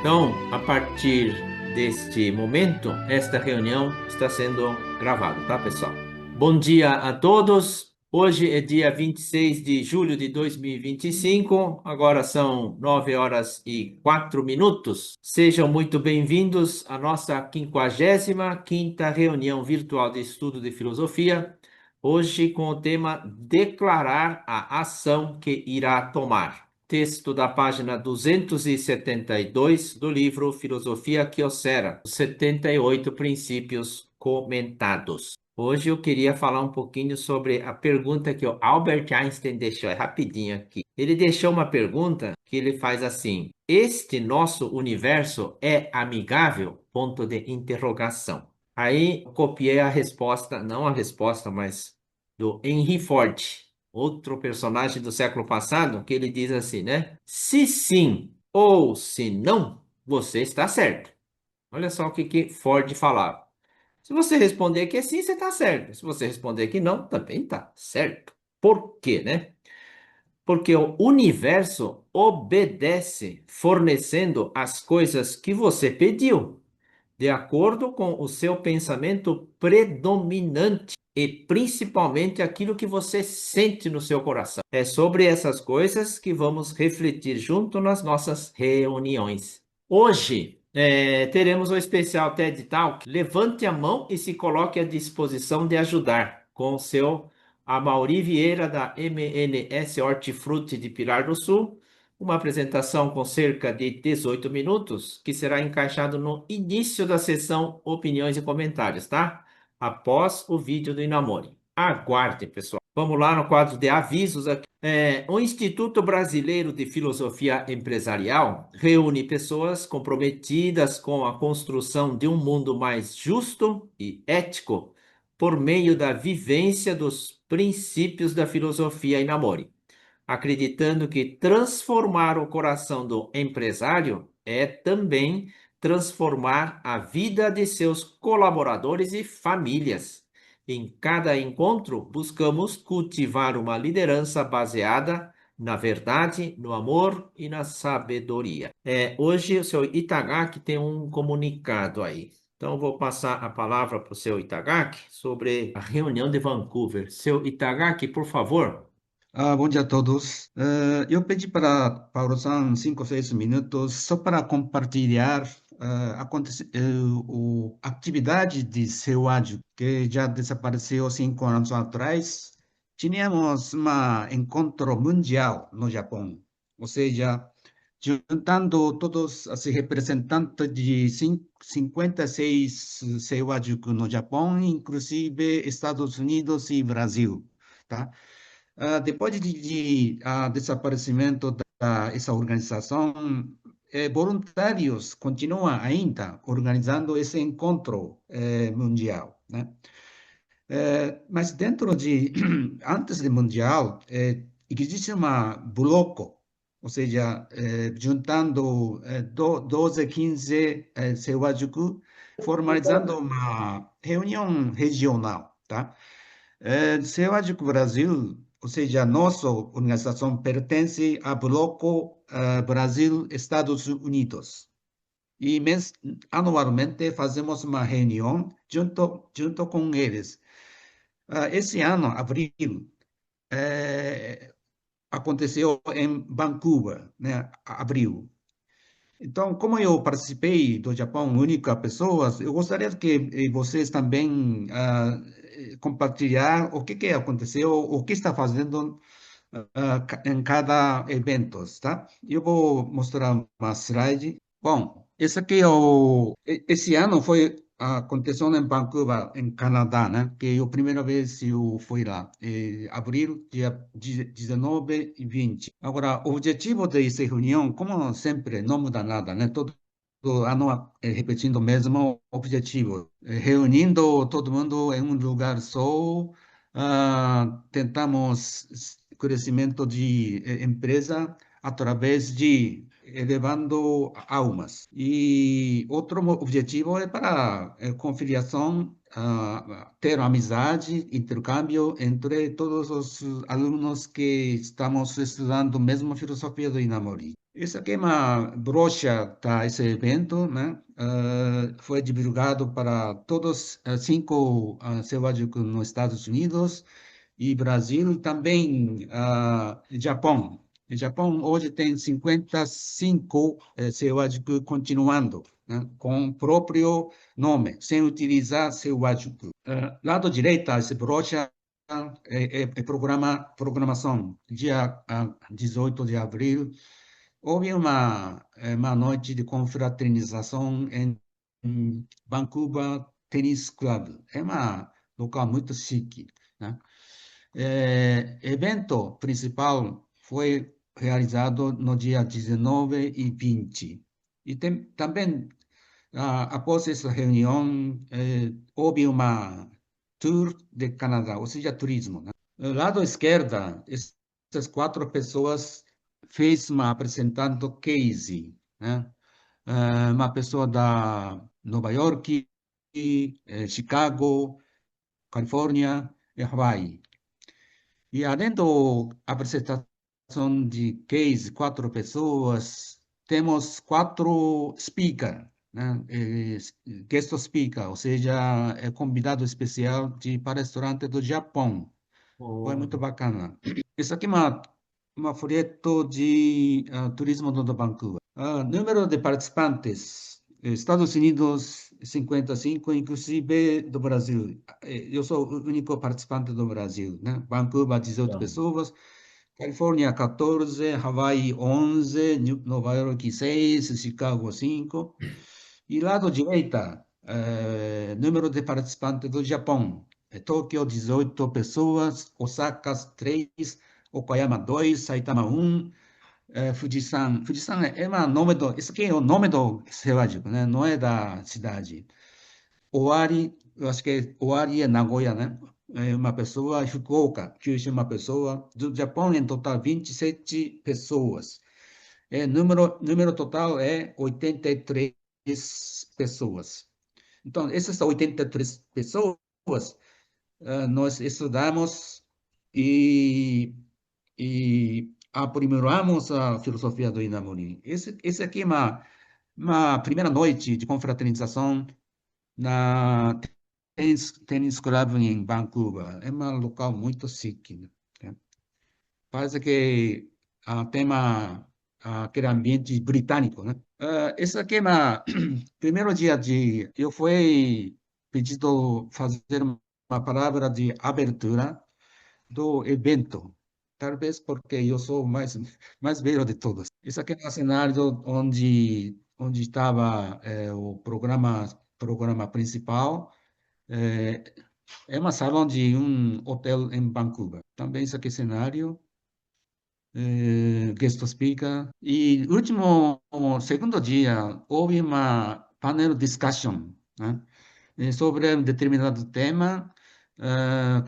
Então, a partir deste momento, esta reunião está sendo gravada, tá, pessoal? Bom dia a todos. Hoje é dia 26 de julho de 2025. Agora são 9 horas e 4 minutos. Sejam muito bem-vindos à nossa 55ª reunião virtual de estudo de filosofia. Hoje com o tema Declarar a ação que irá tomar. Texto da página 272 do livro Filosofia Kyocera, os 78 princípios comentados. Hoje eu queria falar um pouquinho sobre a pergunta que o Albert Einstein deixou, é rapidinho aqui. Ele deixou uma pergunta que ele faz assim: este nosso universo é amigável? Ponto de interrogação. Aí eu copiei a resposta, não a resposta, mas do Henry Ford, outro personagem do século passado, que ele diz assim, né? Se sim ou se não, você está certo. Olha só o que Ford falava. Se você responder que sim, você está certo. Se você responder que não, também está certo. Por quê, né? Porque o universo obedece fornecendo as coisas que você pediu, de acordo com o seu pensamento predominante e principalmente aquilo que você sente no seu coração. É sobre essas coisas que vamos refletir junto nas nossas reuniões. Hoje, teremos o especial TED Talk. Levante a mão e se coloque à disposição de ajudar com o seu Amaury Vieira, da MNS Hortifruti de Pilar do Sul, uma apresentação com cerca de 18 minutos, que será encaixado no início da sessão Opiniões e Comentários, tá? Após o vídeo do Inamori. Aguarde, pessoal. Vamos lá no quadro de avisos aqui. O Instituto Brasileiro de Filosofia Empresarial reúne pessoas comprometidas com a construção de um mundo mais justo e ético por meio da vivência dos princípios da filosofia Inamori, acreditando que transformar o coração do empresário é também transformar a vida de seus colaboradores e famílias. Em cada encontro, buscamos cultivar uma liderança baseada na verdade, no amor e na sabedoria. Hoje o seu Itagaki tem um comunicado aí. Então, eu vou passar a palavra para o seu Itagaki sobre a reunião de Vancouver. Seu Itagaki, por favor. Bom dia a todos. Eu pedi para Paulo-san 5 ou 6 minutos só para compartilhar a atividade de seu ágio, que já desapareceu 5 anos atrás. Tínhamos um encontro mundial no Japão, ou seja, juntando todos os representantes de 56 CEUAJIC no Japão, inclusive Estados Unidos e Brasil, tá? Depois de desaparecimento dessa organização, voluntários continuam ainda organizando esse encontro mundial, né? Mas antes do mundial, existe uma bloco, ou seja, juntando 12, 15 CEUAJIC, formalizando uma reunião regional, tá? CEUAJIC Brasil, ou seja, nossa organização pertence ao bloco Brasil-Estados Unidos. E anualmente fazemos uma reunião junto com eles. Esse ano, abril, aconteceu em Vancouver, né? Abril. Então, como eu participei do Japão, única pessoa, eu gostaria que vocês também compartilhar o que aconteceu, o que está fazendo em cada evento, tá? Eu vou mostrar uma slide. Bom, esse ano aconteceu em Vancouver, em Canadá, né? Que é a primeira vez que eu fui lá, abril, dia 19 e 20. Agora, o objetivo dessa reunião, como sempre, não muda nada, né? Todo ano repetindo o mesmo objetivo, reunindo todo mundo em um lugar só, tentamos crescimento de empresa através de elevando almas. E outro objetivo é para conciliação, ter amizade, intercâmbio entre todos os alunos que estamos estudando a mesma filosofia do Inamori. Essa aqui é uma brocha para esse evento, né? Foi divulgado para todos cinco selváticos nos Estados Unidos e Brasil, e também Japão. O Japão hoje tem 55 selváticos continuando, né? Com o próprio nome, sem utilizar selvático. Lado direito, essa brocha programação, dia 18 de abril. Houve uma noite de confraternização em Vancouver Tennis Club. É um local muito chique, né? Evento principal foi realizado no dia 19 e 20. E também, após essa reunião, houve uma tour de Canadá, ou seja, turismo, né? Do lado esquerda, essas quatro pessoas fez uma apresentando case, né? Uma pessoa da Nova York, Chicago, Califórnia e Hawaii. E além da apresentação de case, quatro pessoas, temos quatro speakers, né? Guest speaker, ou seja, é convidado especial de palestrante do Japão. Foi Oh, muito bacana. Isso aqui é uma folheto de turismo do Vancouver. Número de participantes. Estados Unidos, 55, inclusive do Brasil. Eu sou o único participante do Brasil, né? Vancouver, 18 então, pessoas. Califórnia, 14. Hawaii, 11. Nova York, 6. Chicago, 5. E lado direita, número de participantes do Japão. Tóquio, 18 pessoas. Osaka, 3. Okayama, 2. Saitama, 1. Fujisan. Fujisan é nome do. Esse aqui é o nome do selvático, né? Não é da cidade. Owari, eu acho que Owari é Nagoya, né? É uma pessoa. Fukuoka, Kyushu, uma pessoa. Do Japão, em total, 27 pessoas. Número total é 83 pessoas. Então, essas 83 pessoas, nós estudamos e, e aprimoramos a filosofia do Inamuri. Esse aqui é uma primeira noite de confraternização na Tennis Club em Vancouver. É um local muito chique, né? Parece que tem aquele ambiente britânico, né? Esse aqui é primeiro dia de... Eu fui pedido fazer uma palavra de abertura do evento. Talvez porque eu sou mais velho de todos. Esse aqui é o cenário onde estava o programa principal. É, é uma salão de um hotel em Vancouver. Também esse aqui é cenário, guest speaker. E segundo dia, houve uma panel discussion, né? Sobre um determinado tema.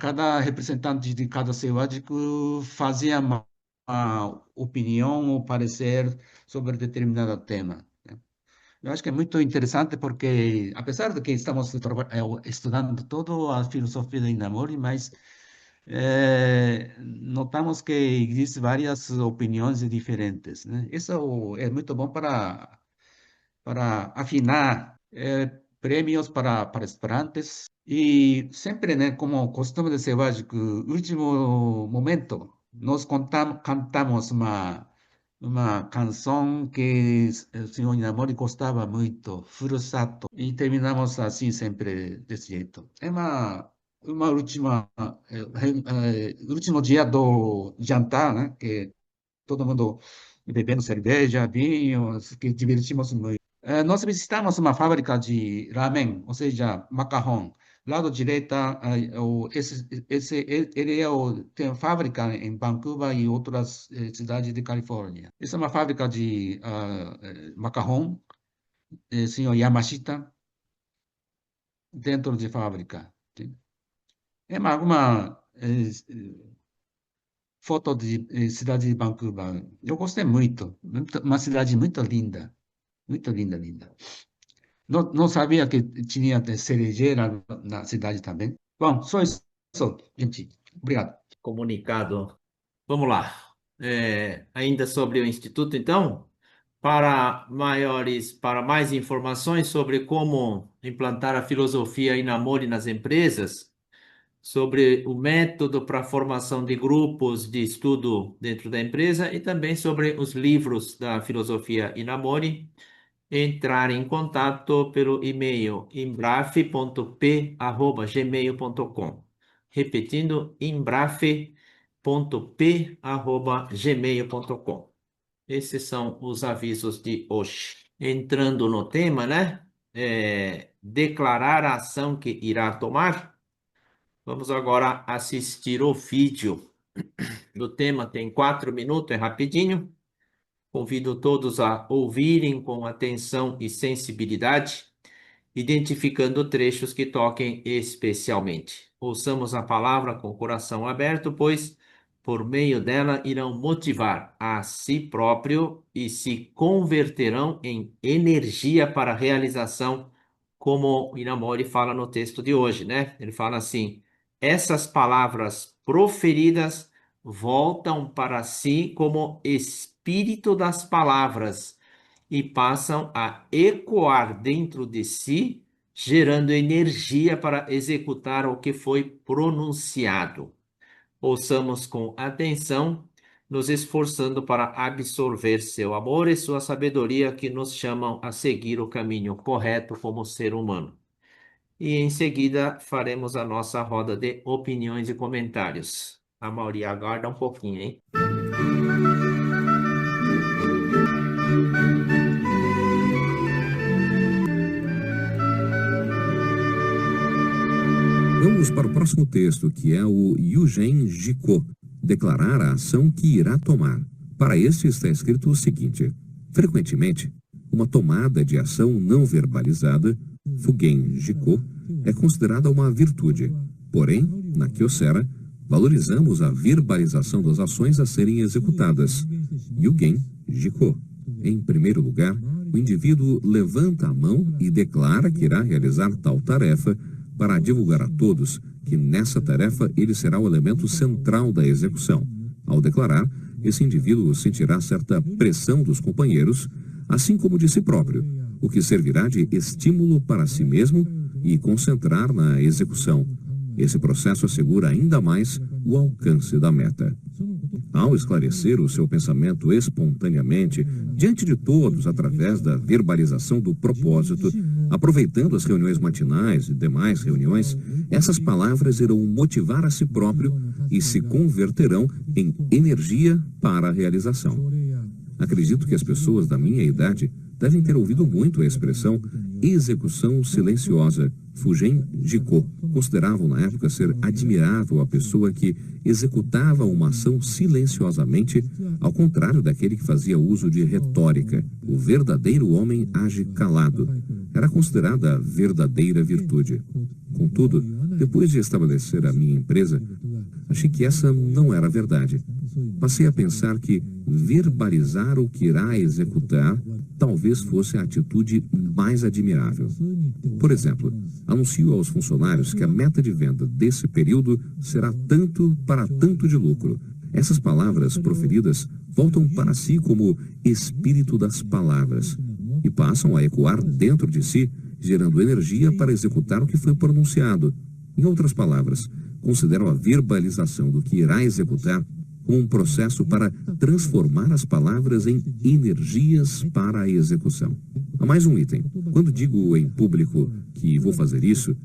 Cada representante de cada selvático fazia uma opinião ou parecer sobre determinado tema, né? Eu acho que é muito interessante porque, apesar de que estamos estudando toda a filosofia do Inamori, mas notamos que existem várias opiniões diferentes, né? Isso é muito bom para afinar prêmios para estudantes. E sempre, né, como costume de Selvático, último momento, nós cantamos uma canção que o senhor Inamori gostava muito, Furusato, e terminamos assim sempre desse jeito. É uma último dia do jantar, né, que todo mundo bebendo cerveja, vinho, que divertimos muito. Nós visitamos uma fábrica de ramen, ou seja, macarrão. Lado direita, ele tem fábrica em Vancouver e outras cidades de Califórnia. Essa é uma fábrica de macarrão, senhor Yamashita, dentro de fábrica. É uma foto de cidade de Vancouver. Eu gostei muito. Uma cidade muito linda. Muito linda, linda. Não sabia que tinha cerejeira na cidade também. Bom, só isso, gente. Obrigado. comunicado. Vamos lá. Ainda sobre o Instituto, então. Para mais informações sobre como implantar a filosofia Inamori nas empresas, sobre o método para a formação de grupos de estudo dentro da empresa e também sobre os livros da filosofia Inamori, entrar em contato pelo e-mail imbraf.p@gmail.com. Repetindo, imbraf.p@gmail.com. Esses são os avisos de hoje. Entrando no tema, né? Declarar a ação que irá tomar. Vamos agora assistir o vídeo do tema. Tem 4 minutos, é rapidinho. Convido todos a ouvirem com atenção e sensibilidade, identificando trechos que toquem especialmente. Ouçamos a palavra com o coração aberto, pois por meio dela irão motivar a si próprio e se converterão em energia para a realização, como Inamori fala no texto de hoje, né? Ele fala assim: essas palavras proferidas voltam para si como espírito das palavras e passam a ecoar dentro de si, gerando energia para executar o que foi pronunciado. Ouçamos com atenção, nos esforçando para absorver seu amor e sua sabedoria que nos chamam a seguir o caminho correto como ser humano. E em seguida faremos a nossa roda de opiniões e comentários. A maioria aguarda um pouquinho, hein? Vamos para o próximo texto, que é o Yugen Jiko, declarar a ação que irá tomar. Para este está escrito o seguinte: frequentemente, uma tomada de ação não verbalizada, Fugen Jiko, é considerada uma virtude. Porém, na Kyocera, valorizamos a verbalização das ações a serem executadas. Yugen Jiko. Em primeiro lugar, o indivíduo levanta a mão e declara que irá realizar tal tarefa, para divulgar a todos que nessa tarefa ele será o elemento central da execução. Ao declarar, esse indivíduo sentirá certa pressão dos companheiros, assim como de si próprio, o que servirá de estímulo para si mesmo e concentrar na execução. Esse processo assegura ainda mais o alcance da meta. Ao esclarecer o seu pensamento espontaneamente, diante de todos, através da verbalização do propósito, aproveitando as reuniões matinais e demais reuniões, essas palavras irão motivar a si próprio e se converterão em energia para a realização. Acredito que as pessoas da minha idade devem ter ouvido muito a expressão execução silenciosa. Fugen Jiko consideravam na época ser admirável a pessoa que executava uma ação silenciosamente, ao contrário daquele que fazia uso de retórica. O verdadeiro homem age calado. Era considerada a verdadeira virtude. Contudo, depois de estabelecer a minha empresa, achei que essa não era verdade. Passei a pensar que verbalizar o que irá executar talvez fosse a atitude mais admirável. Por exemplo, anuncio aos funcionários que a meta de venda desse período será tanto para tanto de lucro. Essas palavras proferidas voltam para si como espírito das palavras e passam a ecoar dentro de si, gerando energia para executar o que foi pronunciado. Em outras palavras, considero a verbalização do que irá executar como um processo para transformar as palavras em energias para a execução. Há mais um item. Quando digo em público que vou fazer isso,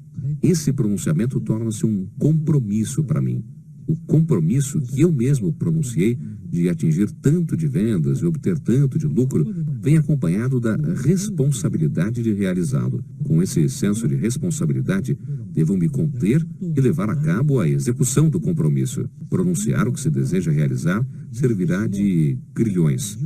esse pronunciamento torna-se um compromisso para mim. O compromisso que eu mesmo pronunciei de atingir tanto de vendas e obter tanto de lucro vem acompanhado da responsabilidade de realizá-lo. Com esse senso de responsabilidade, devo me conter e levar a cabo a execução do compromisso. Pronunciar o que se deseja realizar servirá de grilhões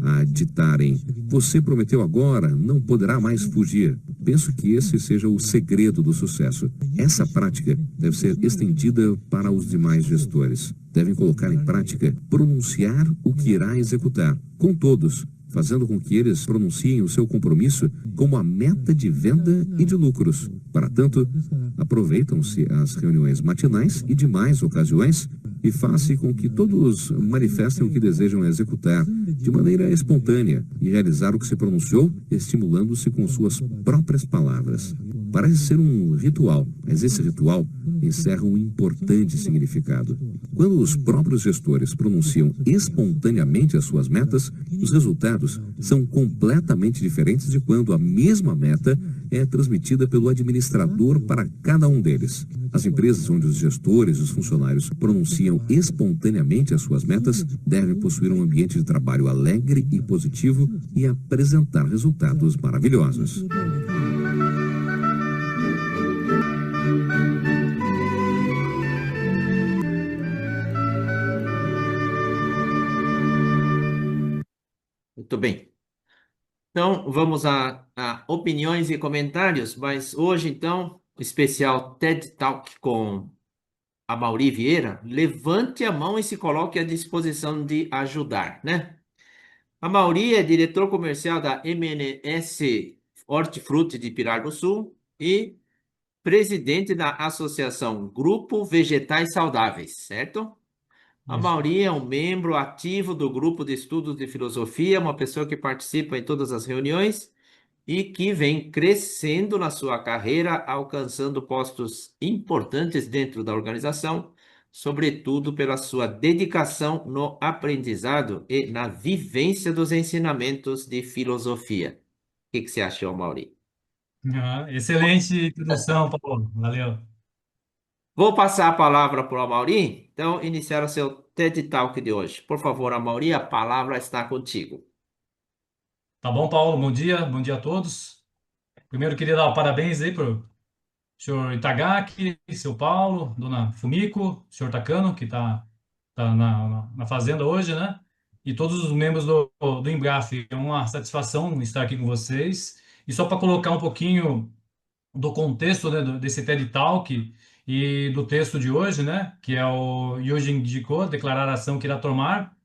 a ditarem: você prometeu agora, não poderá mais fugir. Penso que esse seja o segredo do sucesso. Essa prática deve ser estendida para os demais gestores. Devem colocar em prática pronunciar o que irá executar, com todos, fazendo com que eles pronunciem o seu compromisso como a meta de venda e de lucros. Para tanto, aproveitam-se as reuniões matinais e demais ocasiões e faça com que todos manifestem o que desejam executar de maneira espontânea e realizar o que se pronunciou, estimulando-se com suas próprias palavras. Parece ser um ritual, mas esse ritual encerra um importante significado. Quando os próprios gestores pronunciam espontaneamente as suas metas, os resultados são completamente diferentes de quando a mesma meta é transmitida pelo administrador para cada um deles. As empresas onde os gestores e os funcionários pronunciam espontaneamente as suas metas devem possuir um ambiente de trabalho alegre e positivo e apresentar resultados maravilhosos. Muito bem. Então, vamos a opiniões e comentários, mas hoje, então, especial TED Talk com a Mauri Vieira. Levante a mão e se coloque à disposição de ajudar, né? A Mauri é diretor comercial da M&S Hortifruti de Pilar do Sul e presidente da Associação Grupo Vegetais Saudáveis, certo? A Isso. Mauri é um membro ativo do grupo de estudos de filosofia, uma pessoa que participa em todas as reuniões e que vem crescendo na sua carreira, alcançando postos importantes dentro da organização, sobretudo pela sua dedicação no aprendizado e na vivência dos ensinamentos de filosofia. O que você achou, Mauri? Excelente introdução, Paulo. Valeu. Vou passar a palavra para o Mauri, então iniciar o seu TED Talk de hoje. Por favor, Mauri, a palavra está contigo. Tá bom, Paulo? Bom dia a todos. Primeiro, queria dar parabéns aí pro senhor Itagaki, seu Paulo, dona Fumiko, senhor Takano, que tá na fazenda hoje, né? E todos os membros do Embraf. É uma satisfação estar aqui com vocês. E só para colocar um pouquinho do contexto, né, desse TED Talk e do texto de hoje, né? Que é o Yujin Jiko, declarar a ação que irá tomar.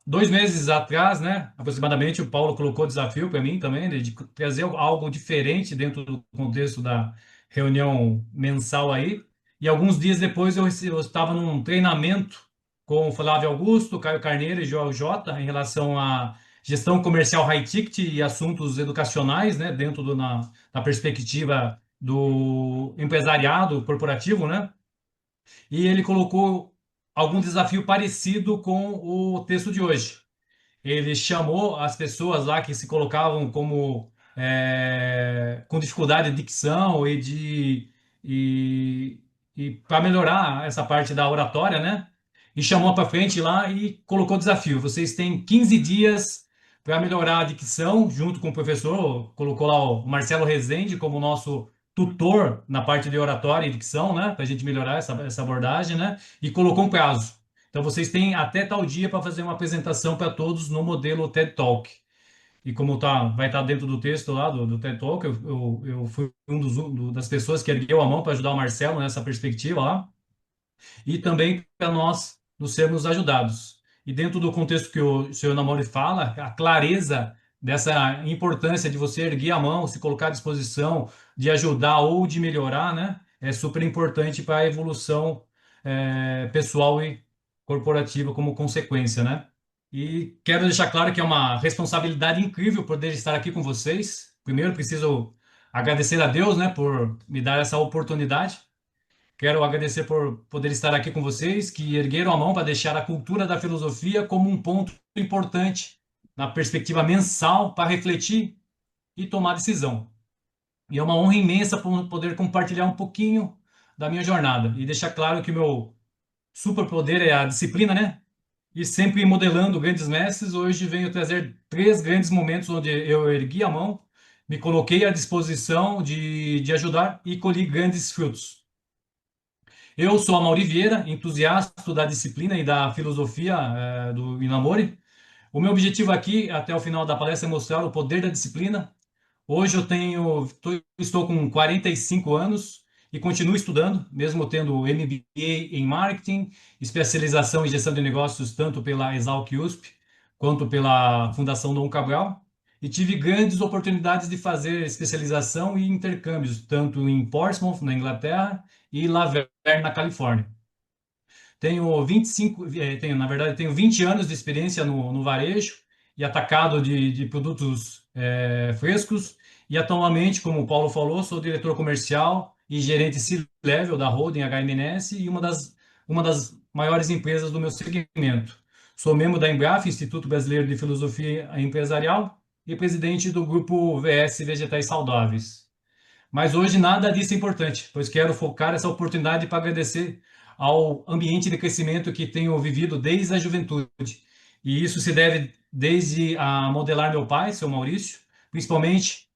2 meses atrás, né, aproximadamente, o Paulo colocou o desafio para mim também, né, de trazer algo diferente dentro do contexto da reunião mensal aí. E alguns dias depois eu estava num treinamento com o Flávio Augusto, Caio Carneiro e Joel Jota em relação à gestão comercial high ticket e assuntos educacionais, né, dentro na perspectiva do empresariado corporativo, né? E ele colocou algum desafio parecido com o texto de hoje. Ele chamou as pessoas lá que se colocavam como com dificuldade de dicção e para melhorar essa parte da oratória, né? E chamou para frente lá e colocou desafio. Vocês têm 15 dias para melhorar a dicção, junto com o professor, colocou lá o Marcelo Rezende como nosso tutor na parte de oratória e dicção, né? Para a gente melhorar essa abordagem, né? E colocou um prazo. Então, vocês têm até tal dia para fazer uma apresentação para todos no modelo TED Talk. E como vai estar dentro do texto lá do TED Talk, eu fui das pessoas que ergueu a mão para ajudar o Marcelo nessa perspectiva lá. E também para nós nos sermos ajudados. E dentro do contexto que o senhor Namori fala, a clareza dessa importância de você erguer a mão, se colocar à disposição de ajudar ou de melhorar, né? É super importante para a evolução pessoal e corporativa como consequência, né? E quero deixar claro que é uma responsabilidade incrível poder estar aqui com vocês. Primeiro, preciso agradecer a Deus, né, por me dar essa oportunidade. Quero agradecer por poder estar aqui com vocês, que ergueram a mão para deixar a cultura da filosofia como um ponto importante na perspectiva mensal para refletir e tomar decisão. E é uma honra imensa poder compartilhar um pouquinho da minha jornada e deixar claro que o meu superpoder é a disciplina, né? E sempre modelando grandes mestres, hoje venho trazer 3 grandes momentos onde eu ergui a mão, me coloquei à disposição de ajudar e colhi grandes frutos. Eu sou a Mauri Vieira, entusiasta da disciplina e da filosofia do Inamori. O meu objetivo aqui, até o final da palestra, é mostrar o poder da disciplina. Hoje estou com 45 anos e continuo estudando, mesmo tendo MBA em Marketing, especialização em Gestão de Negócios, tanto pela Exalc USP quanto pela Fundação Dom Cabral. E tive grandes oportunidades de fazer especialização e intercâmbios, tanto em Portsmouth, na Inglaterra, e La Verne, na Califórnia. Tenho 25, na verdade, tenho 20 anos de experiência no varejo e atacado de produtos frescos. E atualmente, como o Paulo falou, sou diretor comercial e gerente C-Level da Holding HMNS e uma das maiores empresas do meu segmento. Sou membro da Embraf, Instituto Brasileiro de Filosofia Empresarial, e presidente do grupo VS Vegetais Saudáveis. Mas hoje nada disso é importante, pois quero focar essa oportunidade para agradecer ao ambiente de crescimento que tenho vivido desde a juventude. E isso se deve desde a modelar meu pai, seu Maurício, principalmente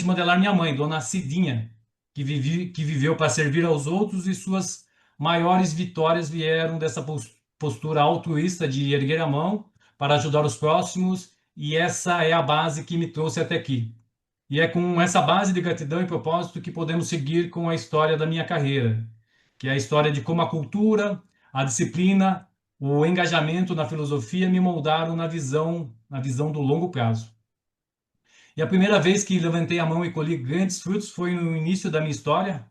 modelar minha mãe, dona Cidinha, que viveu para servir aos outros, e suas maiores vitórias vieram dessa postura altruísta de erguer a mão para ajudar os próximos, e essa é a base que me trouxe até aqui. E é com essa base de gratidão e propósito que podemos seguir com a história da minha carreira, que é a história de como a cultura, a disciplina, o engajamento na filosofia me moldaram na visão do longo prazo. E a primeira vez que levantei a mão e colhi grandes frutos foi no início da minha história.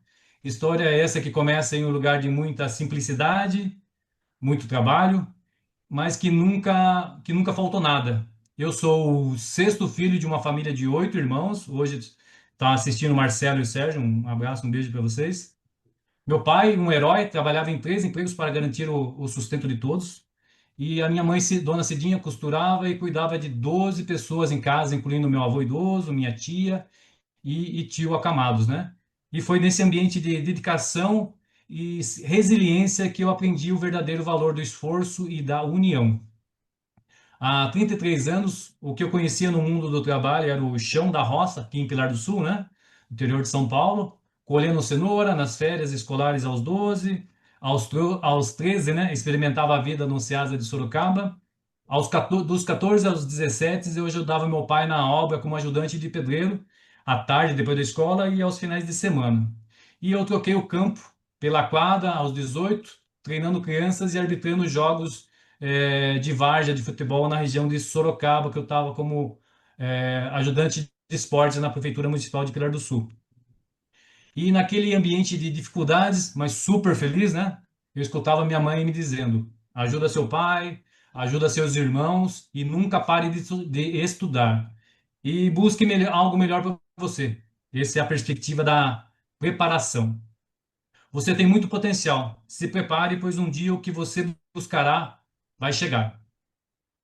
História essa que começa em um lugar de muita simplicidade, muito trabalho, mas que nunca faltou nada. Eu sou o sexto filho de uma família de 8 irmãos. Hoje está assistindo o Marcelo e o Sérgio. Um abraço, um beijo para vocês. Meu pai, um herói, trabalhava em 3 empregos para garantir o sustento de todos. E a minha mãe, Dona Cidinha, costurava e cuidava de 12 pessoas em casa, incluindo meu avô idoso, minha tia e tio acamados, né? E foi nesse ambiente de dedicação e resiliência que eu aprendi o verdadeiro valor do esforço e da união. Há 33 anos, o que eu conhecia no mundo do trabalho era o chão da roça, aqui em Pilar do Sul, né? Interior de São Paulo, colhendo cenoura nas férias escolares aos 12, aos 13, né? Experimentava a vida no Ceasa de Sorocaba. Dos 14 aos 17, eu ajudava meu pai na obra como ajudante de pedreiro, à tarde, depois da escola, e aos finais de semana. E eu troquei o campo pela quadra aos 18, treinando crianças e arbitrando jogos de várzea de futebol na região de Sorocaba, que eu estava como ajudante de esportes na Prefeitura Municipal de Pilar do Sul. E naquele ambiente de dificuldades, mas super feliz, né? Eu escutava minha mãe me dizendo: ajuda seu pai, ajuda seus irmãos e nunca pare de estudar. E busque algo melhor para você. Essa é a perspectiva da preparação. Você tem muito potencial. Se prepare, pois um dia o que você buscará vai chegar.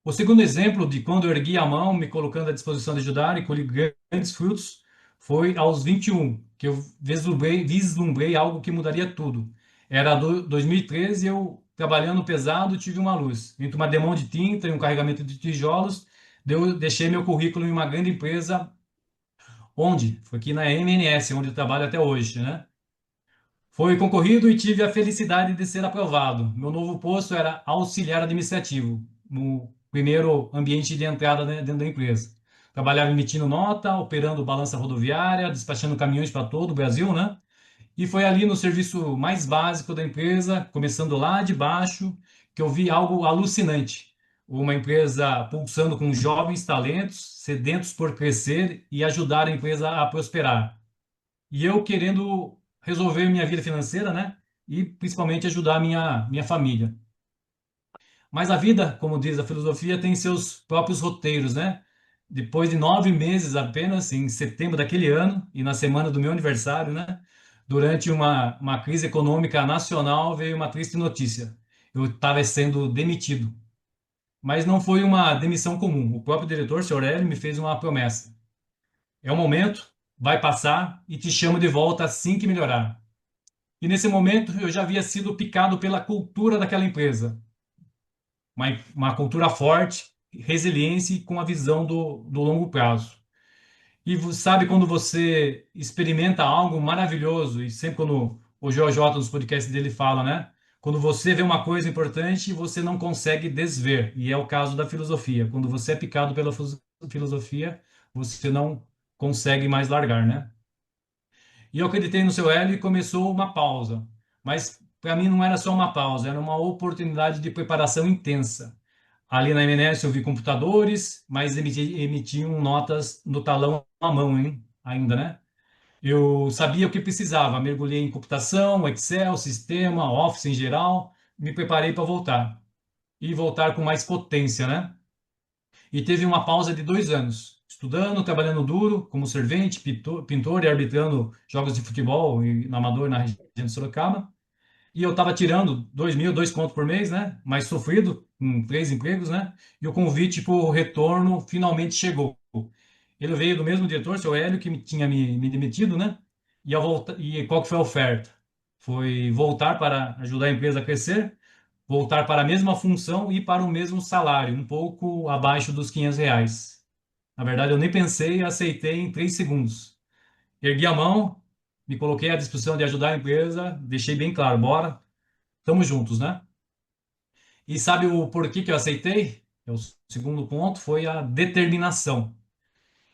O segundo exemplo de quando eu ergui a mão, me colocando à disposição de ajudar e colhi grandes frutos, foi aos 21, que eu vislumbrei algo que mudaria tudo. Era 2013, eu trabalhando pesado, tive uma luz. Entre uma demão de tinta e um carregamento de tijolos, eu deixei meu currículo em uma grande empresa, foi aqui na MNS, onde eu trabalho até hoje, né? Foi concorrido e tive a felicidade de ser aprovado. Meu novo posto era auxiliar administrativo, no primeiro ambiente de entrada dentro da empresa. Trabalhava emitindo nota, operando balança rodoviária, despachando caminhões para todo o Brasil, né? E foi ali no serviço mais básico da empresa, começando lá de baixo, que eu vi algo alucinante. Uma empresa pulsando com jovens talentos, sedentos por crescer e ajudar a empresa a prosperar. E eu querendo resolver minha vida financeira, né? E principalmente ajudar a minha família. Mas a vida, como diz a filosofia, tem seus próprios roteiros, né? Depois de 9 meses apenas, em setembro daquele ano, e na semana do meu aniversário, né? Durante uma crise econômica nacional, veio uma triste notícia. Eu estava sendo demitido. Mas não foi uma demissão comum. O próprio diretor, Sr. Aurélio, me fez uma promessa. É um momento, vai passar e te chamo de volta assim que melhorar. E nesse momento eu já havia sido picado pela cultura daquela empresa. Uma cultura forte, resiliência e com a visão do longo prazo. E sabe quando você experimenta algo maravilhoso, e sempre quando o JJ nos podcasts dele fala, né? Quando você vê uma coisa importante, você não consegue desver. E é o caso da filosofia. Quando você é picado pela filosofia, você não consegue mais largar, né? E eu acreditei no seu Hélio e começou uma pausa. Mas para mim não era só uma pausa, era uma oportunidade de preparação intensa. Ali na MNS eu vi computadores, mas emitiam notas no talão à mão, hein? Ainda, né? Eu sabia o que precisava, mergulhei em computação, Excel, sistema, Office em geral, me preparei para voltar. E voltar com mais potência, né? E teve uma pausa de 2 anos, estudando, trabalhando duro, como servente, pintor e arbitrando jogos de futebol no amador na região de Sorocaba. E eu estava tirando 2.000, 2 contos por mês, né? Mais sofrido, com 3 empregos, né? E o convite para o retorno finalmente chegou. Ele veio do mesmo diretor, seu Hélio, que tinha me demitido, né? E qual que foi a oferta? Foi voltar para ajudar a empresa a crescer, voltar para a mesma função e para o mesmo salário, um pouco abaixo dos R$ 500. Na verdade, eu nem pensei e aceitei em 3 segundos. Ergui a mão, me coloquei à disposição de ajudar a empresa, deixei bem claro, bora, estamos juntos, né? E sabe o porquê que eu aceitei? O segundo ponto foi a determinação.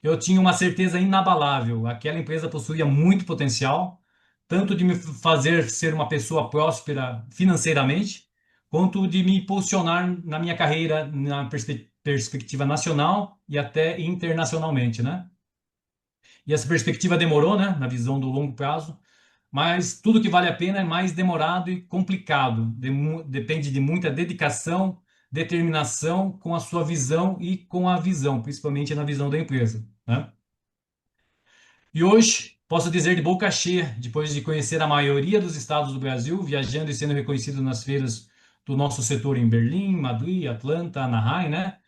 Eu tinha uma certeza inabalável. Aquela empresa possuía muito potencial, tanto de me fazer ser uma pessoa próspera financeiramente, quanto de me impulsionar na minha carreira na perspectiva nacional e até internacionalmente, né? E essa perspectiva demorou, né, na visão do longo prazo, mas tudo que vale a pena é mais demorado e complicado. Depende de muita dedicação, determinação com a sua visão e com a visão, principalmente na visão da empresa, né? E hoje posso dizer de boca cheia, depois de conhecer a maioria dos estados do Brasil, viajando e sendo reconhecido nas feiras do nosso setor em Berlim, Madrid, Atlanta, Anaheim, né?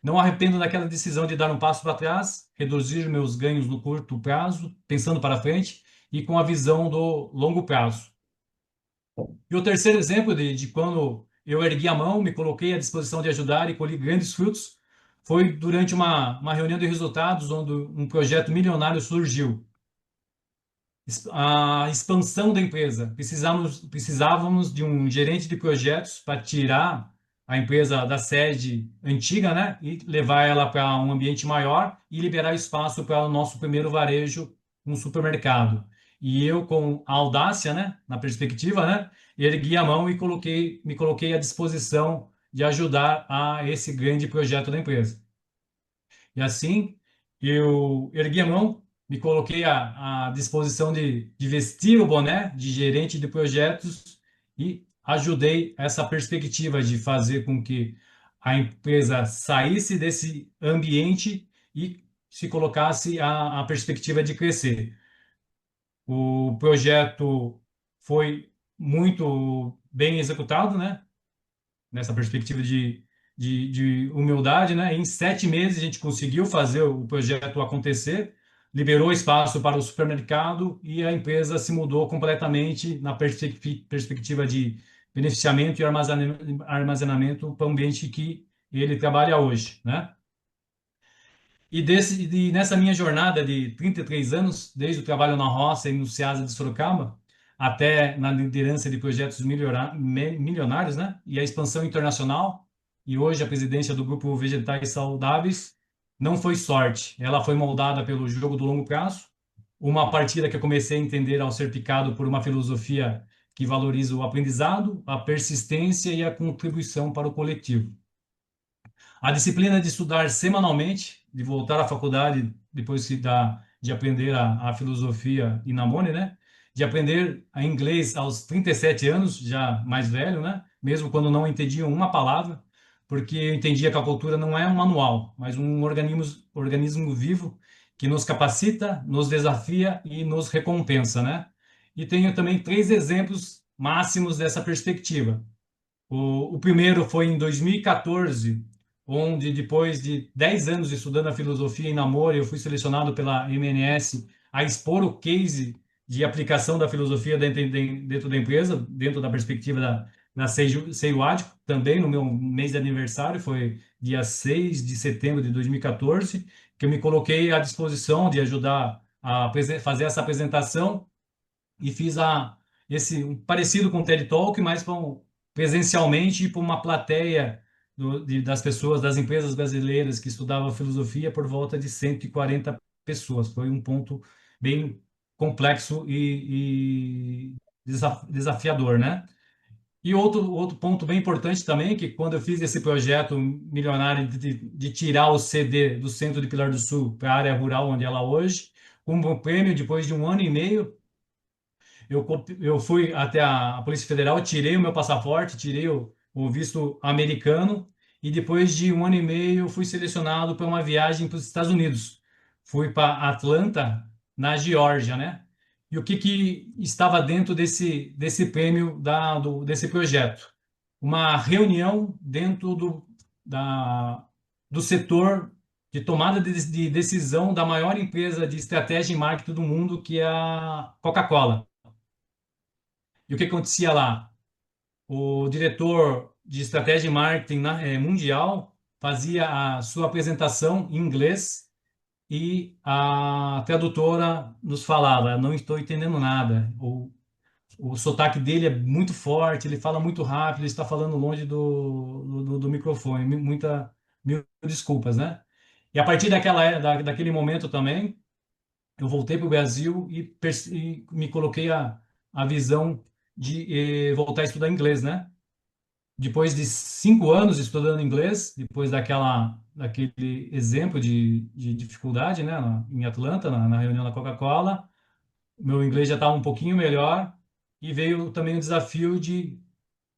Não arrependo daquela decisão de dar um passo para trás, reduzir meus ganhos no curto prazo, pensando para frente e com a visão do longo prazo. E o terceiro exemplo de quando eu ergui a mão, me coloquei à disposição de ajudar e colhi grandes frutos, foi durante uma reunião de resultados onde um projeto milionário surgiu. A expansão da empresa. Precisávamos de um gerente de projetos para tirar a empresa da sede antiga, né, e levar ela para um ambiente maior e liberar espaço para o nosso primeiro varejo, um supermercado. E eu, com a audácia, né, na perspectiva, né, ergui a mão e me coloquei à disposição de ajudar a esse grande projeto da empresa. E assim, eu ergui a mão, me coloquei à disposição de vestir o boné de gerente de projetos e ajudei essa perspectiva de fazer com que a empresa saísse desse ambiente e se colocasse a perspectiva de crescer. O projeto foi muito bem executado, né? Nessa perspectiva de humildade, né? Em 7 meses a gente conseguiu fazer o projeto acontecer, liberou espaço para o supermercado e a empresa se mudou completamente na perspectiva de beneficiamento e armazenamento para o ambiente que ele trabalha hoje, né? E nessa minha jornada de 33 anos, desde o trabalho na roça e no Ceasa de Sorocaba, até na liderança de projetos milionários, né? E a expansão internacional, e hoje a presidência do Grupo Vegetais Saudáveis, não foi sorte. Ela foi moldada pelo jogo do longo prazo, uma partida que eu comecei a entender ao ser picado por uma filosofia que valoriza o aprendizado, a persistência e a contribuição para o coletivo. A disciplina de estudar semanalmente, de voltar à faculdade depois de aprender a filosofia in namore, né? De aprender a inglês aos 37 anos, já mais velho, né? Mesmo quando não entendia uma palavra, porque eu entendia que a cultura não é um manual, mas um organismo vivo que nos capacita, nos desafia e nos recompensa, né? E tenho também 3 exemplos máximos dessa perspectiva. O primeiro foi em 2014, onde depois de 10 anos estudando a filosofia em namoro, eu fui selecionado pela MNS a expor o case de aplicação da filosofia dentro da empresa, dentro da perspectiva da Seio também no meu mês de aniversário, foi dia 6 de setembro de 2014, que eu me coloquei à disposição de ajudar a fazer essa apresentação e fiz um parecido com o TED Talk, mas presencialmente para uma plateia das pessoas, das empresas brasileiras que estudavam filosofia por volta de 140 pessoas. Foi um ponto bem complexo e desafiador, né? E outro ponto bem importante também, que quando eu fiz esse projeto milionário de tirar o CD do centro de Pilar do Sul para a área rural onde ela é hoje, como prêmio, depois de 1 ano e meio, Eu fui até a Polícia Federal, tirei o meu passaporte, tirei o visto americano e depois de 1 ano e meio fui selecionado para uma viagem para os Estados Unidos. Fui para Atlanta, na Geórgia, né? E o que que estava dentro desse prêmio desse projeto? Uma reunião dentro do setor de tomada de decisão da maior empresa de estratégia e marketing do mundo, que é a Coca-Cola. E o que acontecia lá? O diretor de estratégia e marketing mundial fazia a sua apresentação em inglês e a tradutora nos falava: não estou entendendo nada. O sotaque dele é muito forte, ele fala muito rápido, ele está falando longe do microfone. Mil desculpas, né? E a partir daquele momento também, eu voltei para o Brasil e me coloquei a visão de voltar a estudar inglês, né? Depois de 5 anos estudando inglês, depois daquele exemplo de dificuldade, né, em Atlanta, na reunião da Coca-Cola, meu inglês já estava um pouquinho melhor e veio também o desafio de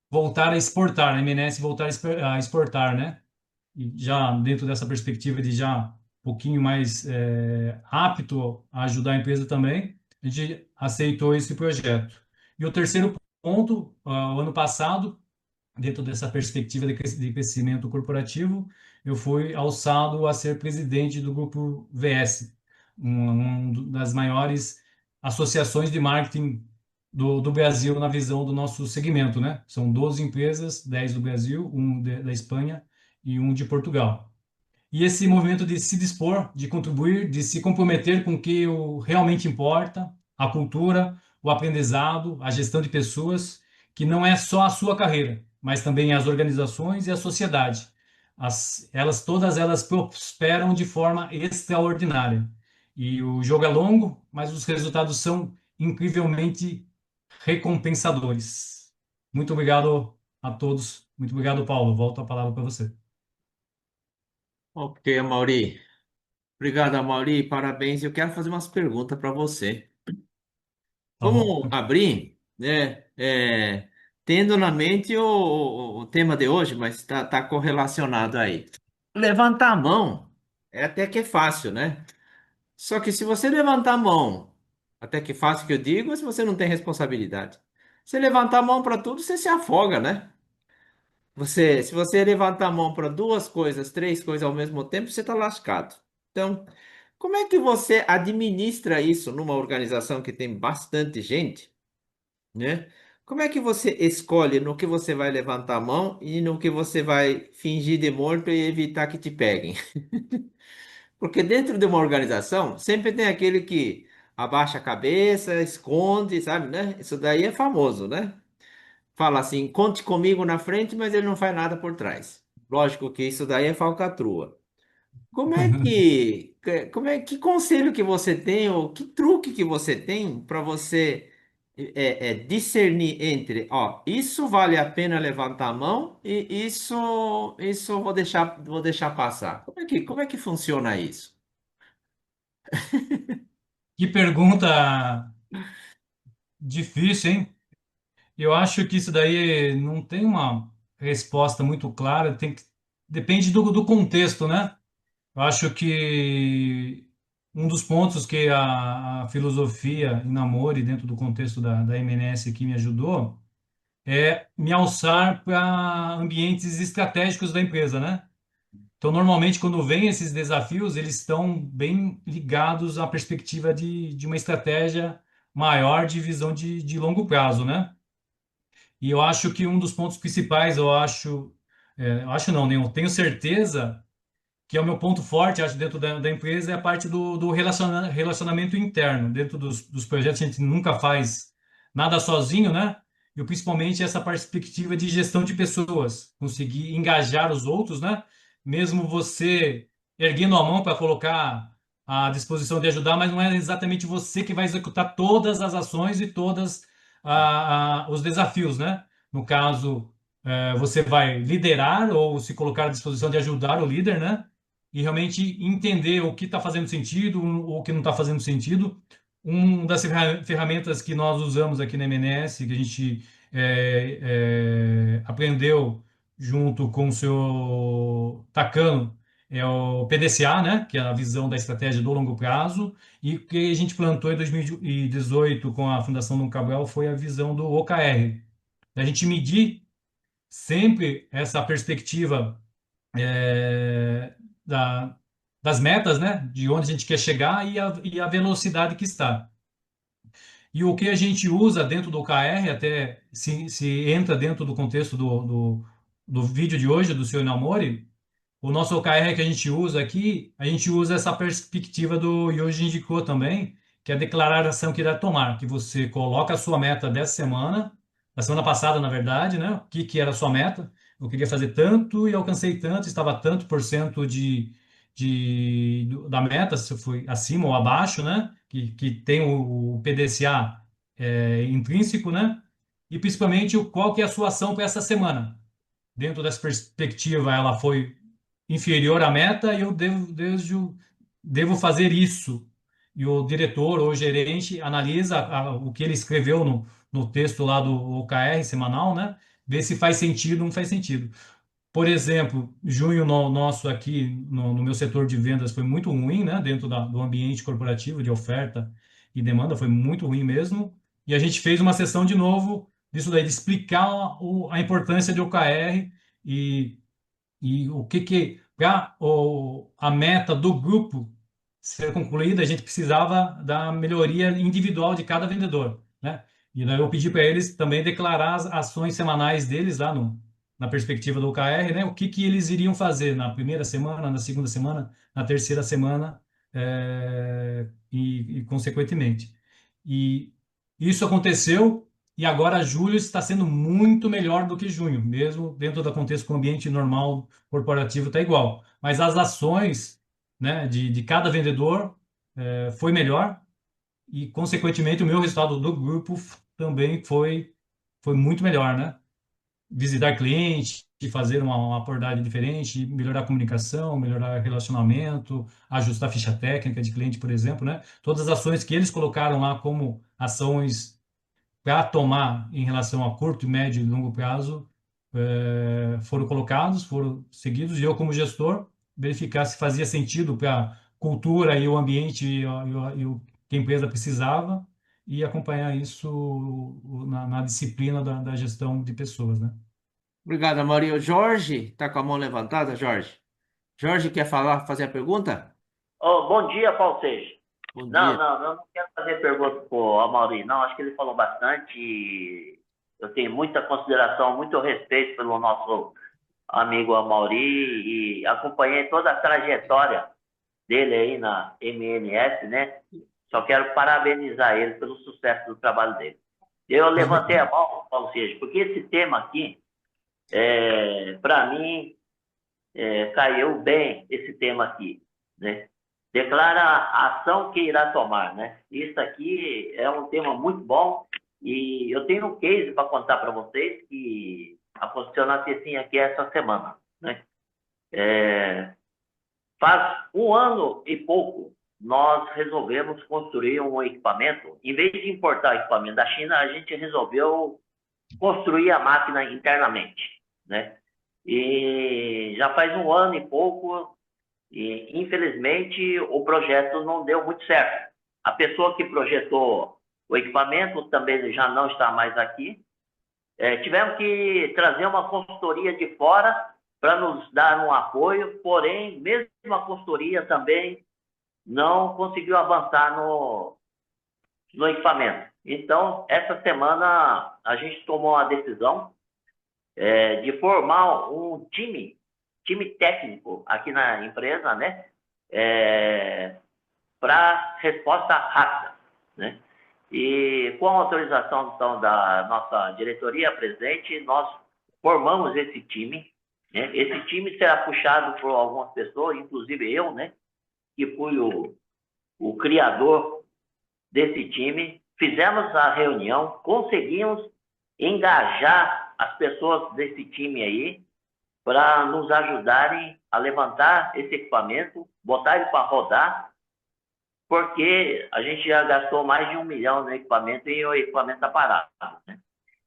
voltar a exportar, a MNS voltar a exportar, né? E já dentro dessa perspectiva de já um pouquinho mais apto a ajudar a empresa também, a gente aceitou esse projeto. E o terceiro ponto, o ano passado, dentro dessa perspectiva de crescimento corporativo, eu fui alçado a ser presidente do grupo VS, uma das maiores associações de marketing do Brasil na visão do nosso segmento, né? São 12 empresas, 10 do Brasil, da Espanha e um de Portugal. E esse movimento de se dispor, de contribuir, de se comprometer com o que realmente importa, a cultura, o aprendizado, a gestão de pessoas, que não é só a sua carreira, mas também as organizações e a sociedade. Todas elas prosperam de forma extraordinária. E o jogo é longo, mas os resultados são incrivelmente recompensadores. Muito obrigado a todos. Muito obrigado, Paulo. Volto a palavra para você. Ok, Amaury. Obrigado, Amaury. Parabéns. Eu quero fazer umas perguntas para você. Tá bom? Vamos abrir, né? Tendo na mente o tema de hoje, mas está correlacionado aí. Levantar a mão é até que é fácil, né? Só que se você levantar a mão, até que fácil que eu digo, é se você não tem responsabilidade. Você levantar a mão para tudo, você se afoga, né? Se você levantar a mão para duas coisas, três coisas ao mesmo tempo, você está lascado. Então, como é que você administra isso numa organização que tem bastante gente, né? Como é que você escolhe no que você vai levantar a mão e no que você vai fingir de morto e evitar que te peguem? Porque dentro de uma organização, sempre tem aquele que abaixa a cabeça, esconde, sabe, né? Isso daí é famoso, né? Fala assim, conte comigo na frente, mas ele não faz nada por trás. Lógico que isso daí é falcatrua. Que conselho que você tem, ou que truque que você tem para você discernir entre, ó, isso vale a pena levantar a mão e isso eu vou deixar passar. Como é que funciona isso? Que pergunta difícil, hein? Eu acho que isso daí não tem uma resposta muito clara, depende do contexto, né? Eu acho que um dos pontos que a filosofia em Namori, dentro do contexto da MNS aqui, me ajudou, é me alçar para ambientes estratégicos da empresa, né? Então, normalmente, quando vem esses desafios, eles estão bem ligados à perspectiva de uma estratégia maior de visão de longo prazo, né? E eu acho que um dos pontos principais, eu acho não, né? Eu tenho certeza que é o meu ponto forte, acho, dentro da empresa, é a parte do relacionamento interno. Dentro dos projetos, a gente nunca faz nada sozinho, né? E principalmente essa perspectiva de gestão de pessoas, conseguir engajar os outros, né? Mesmo você erguendo a mão para colocar à disposição de ajudar, mas não é exatamente você que vai executar todas as ações e todos os desafios, né? No caso, você vai liderar ou se colocar à disposição de ajudar o líder, né? E realmente entender o que está fazendo sentido, o que não está fazendo sentido, uma das ferramentas que nós usamos aqui na MNS, que a gente aprendeu junto com o seu Takano, é o PDCA, né? Que é a visão da estratégia do longo prazo, e o que a gente plantou em 2018 com a Fundação Dom Cabral foi a visão do OKR. A gente medir sempre essa perspectiva é, da, das metas, né? De onde a gente quer chegar e a velocidade que está. E o que a gente usa dentro do OKR, até se entra dentro do contexto do vídeo de hoje, do Sr. Namori, o nosso OKR que a gente usa aqui, a gente usa essa perspectiva do Yoji indicou também, que é a declaração que irá tomar, que você coloca a sua meta dessa semana, da semana passada, na verdade, né? O que era a sua meta? Eu queria fazer tanto e alcancei tanto, estava tanto por cento da meta, se foi acima ou abaixo, né? Que tem o PDCA intrínseco, né? E principalmente qual que é a sua ação para essa semana. Dentro dessa perspectiva, ela foi inferior à meta e eu devo fazer isso. E o diretor ou gerente analisa o que ele escreveu no texto lá do OKR semanal, né? Vê se faz sentido ou não faz sentido. Por exemplo, junho nosso aqui no meu setor de vendas foi muito ruim, né? Dentro do ambiente corporativo de oferta e demanda foi muito ruim mesmo. E a gente fez uma sessão de novo disso daí, de explicar a importância de OKR e o que para a meta do grupo ser concluída, a gente precisava da melhoria individual de cada vendedor, né? E daí eu pedi para eles também declarar as ações semanais deles lá na perspectiva do OKR, né? O que eles iriam fazer na primeira semana, na segunda semana, na terceira semana, e consequentemente. E isso aconteceu e agora julho está sendo muito melhor do que junho, mesmo dentro do contexto com o ambiente normal corporativo está igual. Mas as ações, né, de cada vendedor foi melhor e, consequentemente, o meu resultado do grupo também foi muito melhor, né? Visitar cliente, fazer uma abordagem diferente, melhorar a comunicação, melhorar o relacionamento, ajustar a ficha técnica de cliente, por exemplo, né? Todas as ações que eles colocaram lá como ações para tomar em relação a curto, médio e longo prazo foram colocados, foram seguidos, e eu, como gestor, verificar se fazia sentido para a cultura e o ambiente e o que a empresa precisava e acompanhar isso na disciplina da gestão de pessoas, né? Obrigado, Maria. O Jorge, está com a mão levantada, Jorge? Jorge, quer falar, fazer a pergunta? Oh, bom dia, Paulo Seixas. Bom Não, dia. não, eu não quero fazer pergunta para o Amaury, não. Acho que ele falou bastante e eu tenho muita consideração, muito respeito pelo nosso amigo Amaury e acompanhei toda a trajetória dele aí na MNS, né? Só quero parabenizar ele pelo sucesso do trabalho dele. Eu levantei a mão, Paulo Seixas, porque esse tema aqui, para mim, caiu bem esse tema aqui, né? Declara a ação que irá tomar, né? Isso aqui é um tema muito bom e eu tenho um case para contar para vocês que aconteceu na Tecinha aqui essa semana, né? Faz um ano e pouco nós resolvemos construir um equipamento. Em vez de importar equipamento da China, a gente resolveu construir a máquina internamente, né? E já faz um ano e pouco e, infelizmente, o projeto não deu muito certo. A pessoa que projetou o equipamento também já não está mais aqui. Tivemos que trazer uma consultoria de fora para nos dar um apoio, porém, mesmo a consultoria também não conseguiu avançar no equipamento. Então, essa semana, a gente tomou a decisão de formar um time técnico aqui na empresa, né? Para resposta rápida, né? E com a autorização então, da nossa diretoria presente, nós formamos esse time, né? Esse time será puxado por algumas pessoas, inclusive eu, né? Que fui o criador desse time. Fizemos a reunião, conseguimos engajar as pessoas desse time aí para nos ajudarem a levantar esse equipamento, botar ele para rodar porque a gente já gastou mais de 1 milhão no equipamento e o equipamento está parado, né?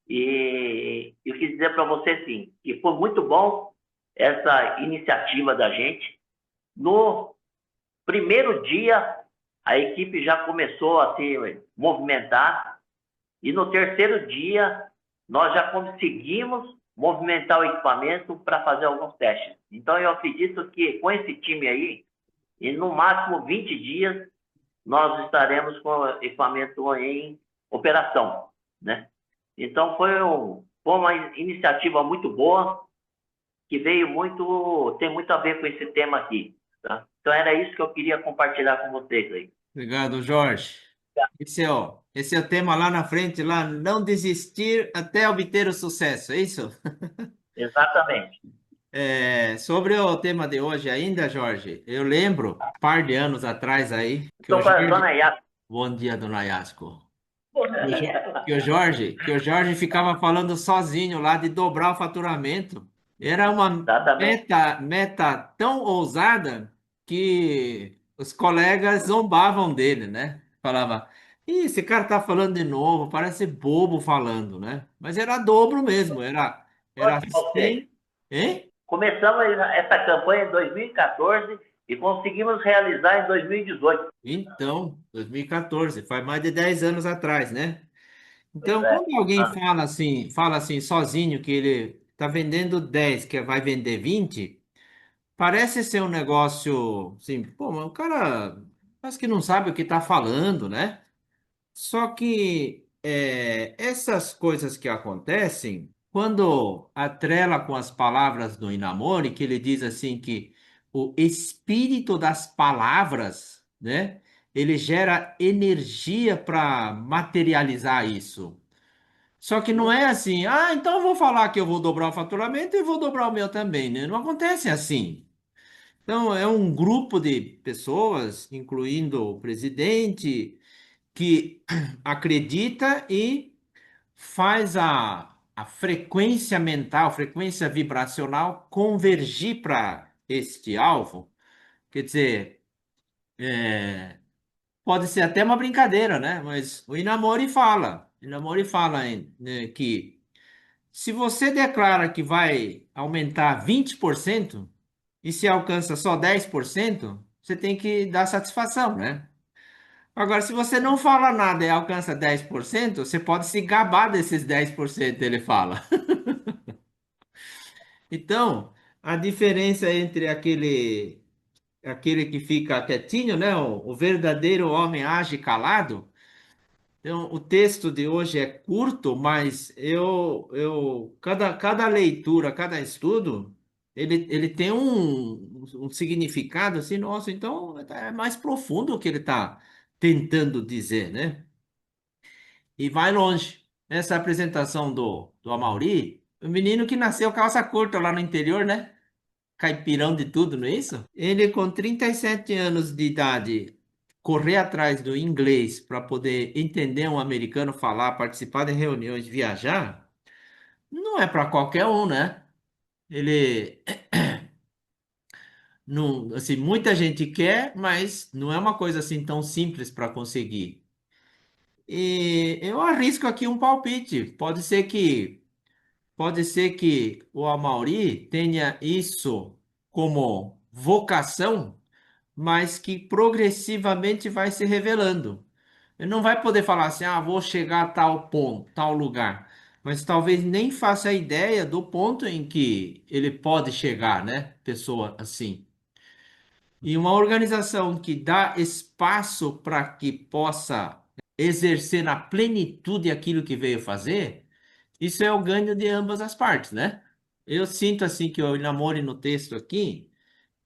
E eu quis dizer para você, sim, que foi muito bom essa iniciativa da gente. No primeiro dia, a equipe já começou a se movimentar, e no terceiro dia, nós já conseguimos movimentar o equipamento para fazer alguns testes. Então, eu acredito que com esse time aí, e no máximo 20 dias, nós estaremos com o equipamento em operação, né? Então, foi uma iniciativa muito boa, que tem muito a ver com esse tema aqui, tá? Então, era isso que eu queria compartilhar com vocês aí. Obrigado, Jorge. Esse é o tema lá na frente, lá, não desistir até obter o sucesso, é isso? Exatamente. Sobre o tema de hoje ainda, Jorge, eu lembro, um par de anos atrás aí, que o Estou com a Jorge... dona Yasco. Bom dia, dona Yasco. Que o Jorge ficava falando sozinho lá de dobrar o faturamento. Era uma Exatamente. meta tão ousada que os colegas zombavam dele, né? Falava, Ih, esse cara tá falando de novo, parece bobo falando, né? Mas era dobro mesmo, era Ok. 100, hein? Começamos essa campanha em 2014 e conseguimos realizar em 2018. Então, 2014, faz mais de 10 anos atrás, né? Pois Então, é. quando alguém Ah, fala assim sozinho que ele está vendendo 10, que vai vender 20, parece ser um negócio assim, pô, mas o cara parece que não sabe o que está falando, né? Só que essas coisas que acontecem, quando atrela com as palavras do Inamori, que ele diz assim que o espírito das palavras, né? Ele gera energia para materializar isso. Só que não é assim, então eu vou falar que eu vou dobrar o faturamento e vou dobrar o meu também, né? Não acontece assim. Então, é um grupo de pessoas, incluindo o presidente, que acredita e faz a frequência mental, frequência vibracional convergir para este alvo. Quer dizer, pode ser até uma brincadeira, né? Mas o Inamori fala né, que se você declara que vai aumentar 20% e se alcança só 10%, você tem que dar satisfação, né? Agora, se você não fala nada e alcança 10%, você pode se gabar desses 10%, ele fala. Então, a diferença entre aquele que fica quietinho, né? O verdadeiro homem age calado. Então, o texto de hoje é curto, mas cada leitura, cada estudo, ele tem um significado assim, nossa, então é mais profundo o que ele está tentando dizer, né? E vai longe. Essa apresentação do Amaury, o menino que nasceu calça curta lá no interior, né? Caipirão de tudo, não é isso? Ele, com 37 anos de idade, correr atrás do inglês para poder entender um americano falar, participar de reuniões, viajar, não é para qualquer um, né? Ele, não, assim, muita gente quer, mas não é uma coisa assim tão simples para conseguir. E eu arrisco aqui um palpite. Pode ser que o Amaury tenha isso como vocação, mas que progressivamente vai se revelando. Ele não vai poder falar assim, vou chegar a tal ponto, tal lugar, mas talvez nem faça a ideia do ponto em que ele pode chegar, né? Pessoa assim. E uma organização que dá espaço para que possa exercer na plenitude aquilo que veio fazer, isso é o ganho de ambas as partes, né? Eu sinto assim que o Inamori no texto aqui,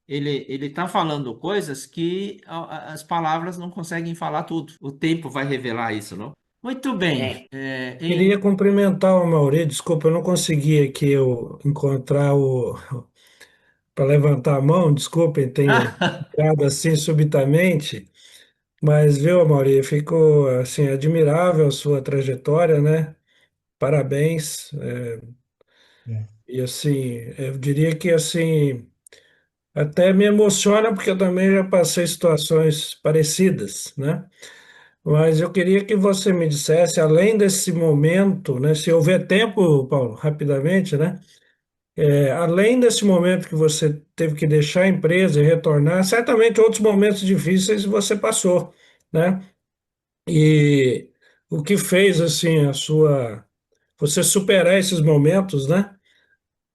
ele está falando coisas que as palavras não conseguem falar tudo. O tempo vai revelar isso, não? Muito sim. bem. Queria cumprimentar o Mauri, desculpa, eu não consegui aqui encontrar o para levantar a mão, desculpem, tenho ficado assim subitamente, mas viu, Mauri, ficou assim admirável a sua trajetória, né? Parabéns. E assim, eu diria que assim Até me emociona porque eu também já passei situações parecidas, né? Mas eu queria que você me dissesse, além desse momento, né? Se houver tempo, Paulo, rapidamente, né? Além desse momento que você teve que deixar a empresa e retornar, certamente outros momentos difíceis você passou, né? E o que fez assim você superar esses momentos, né?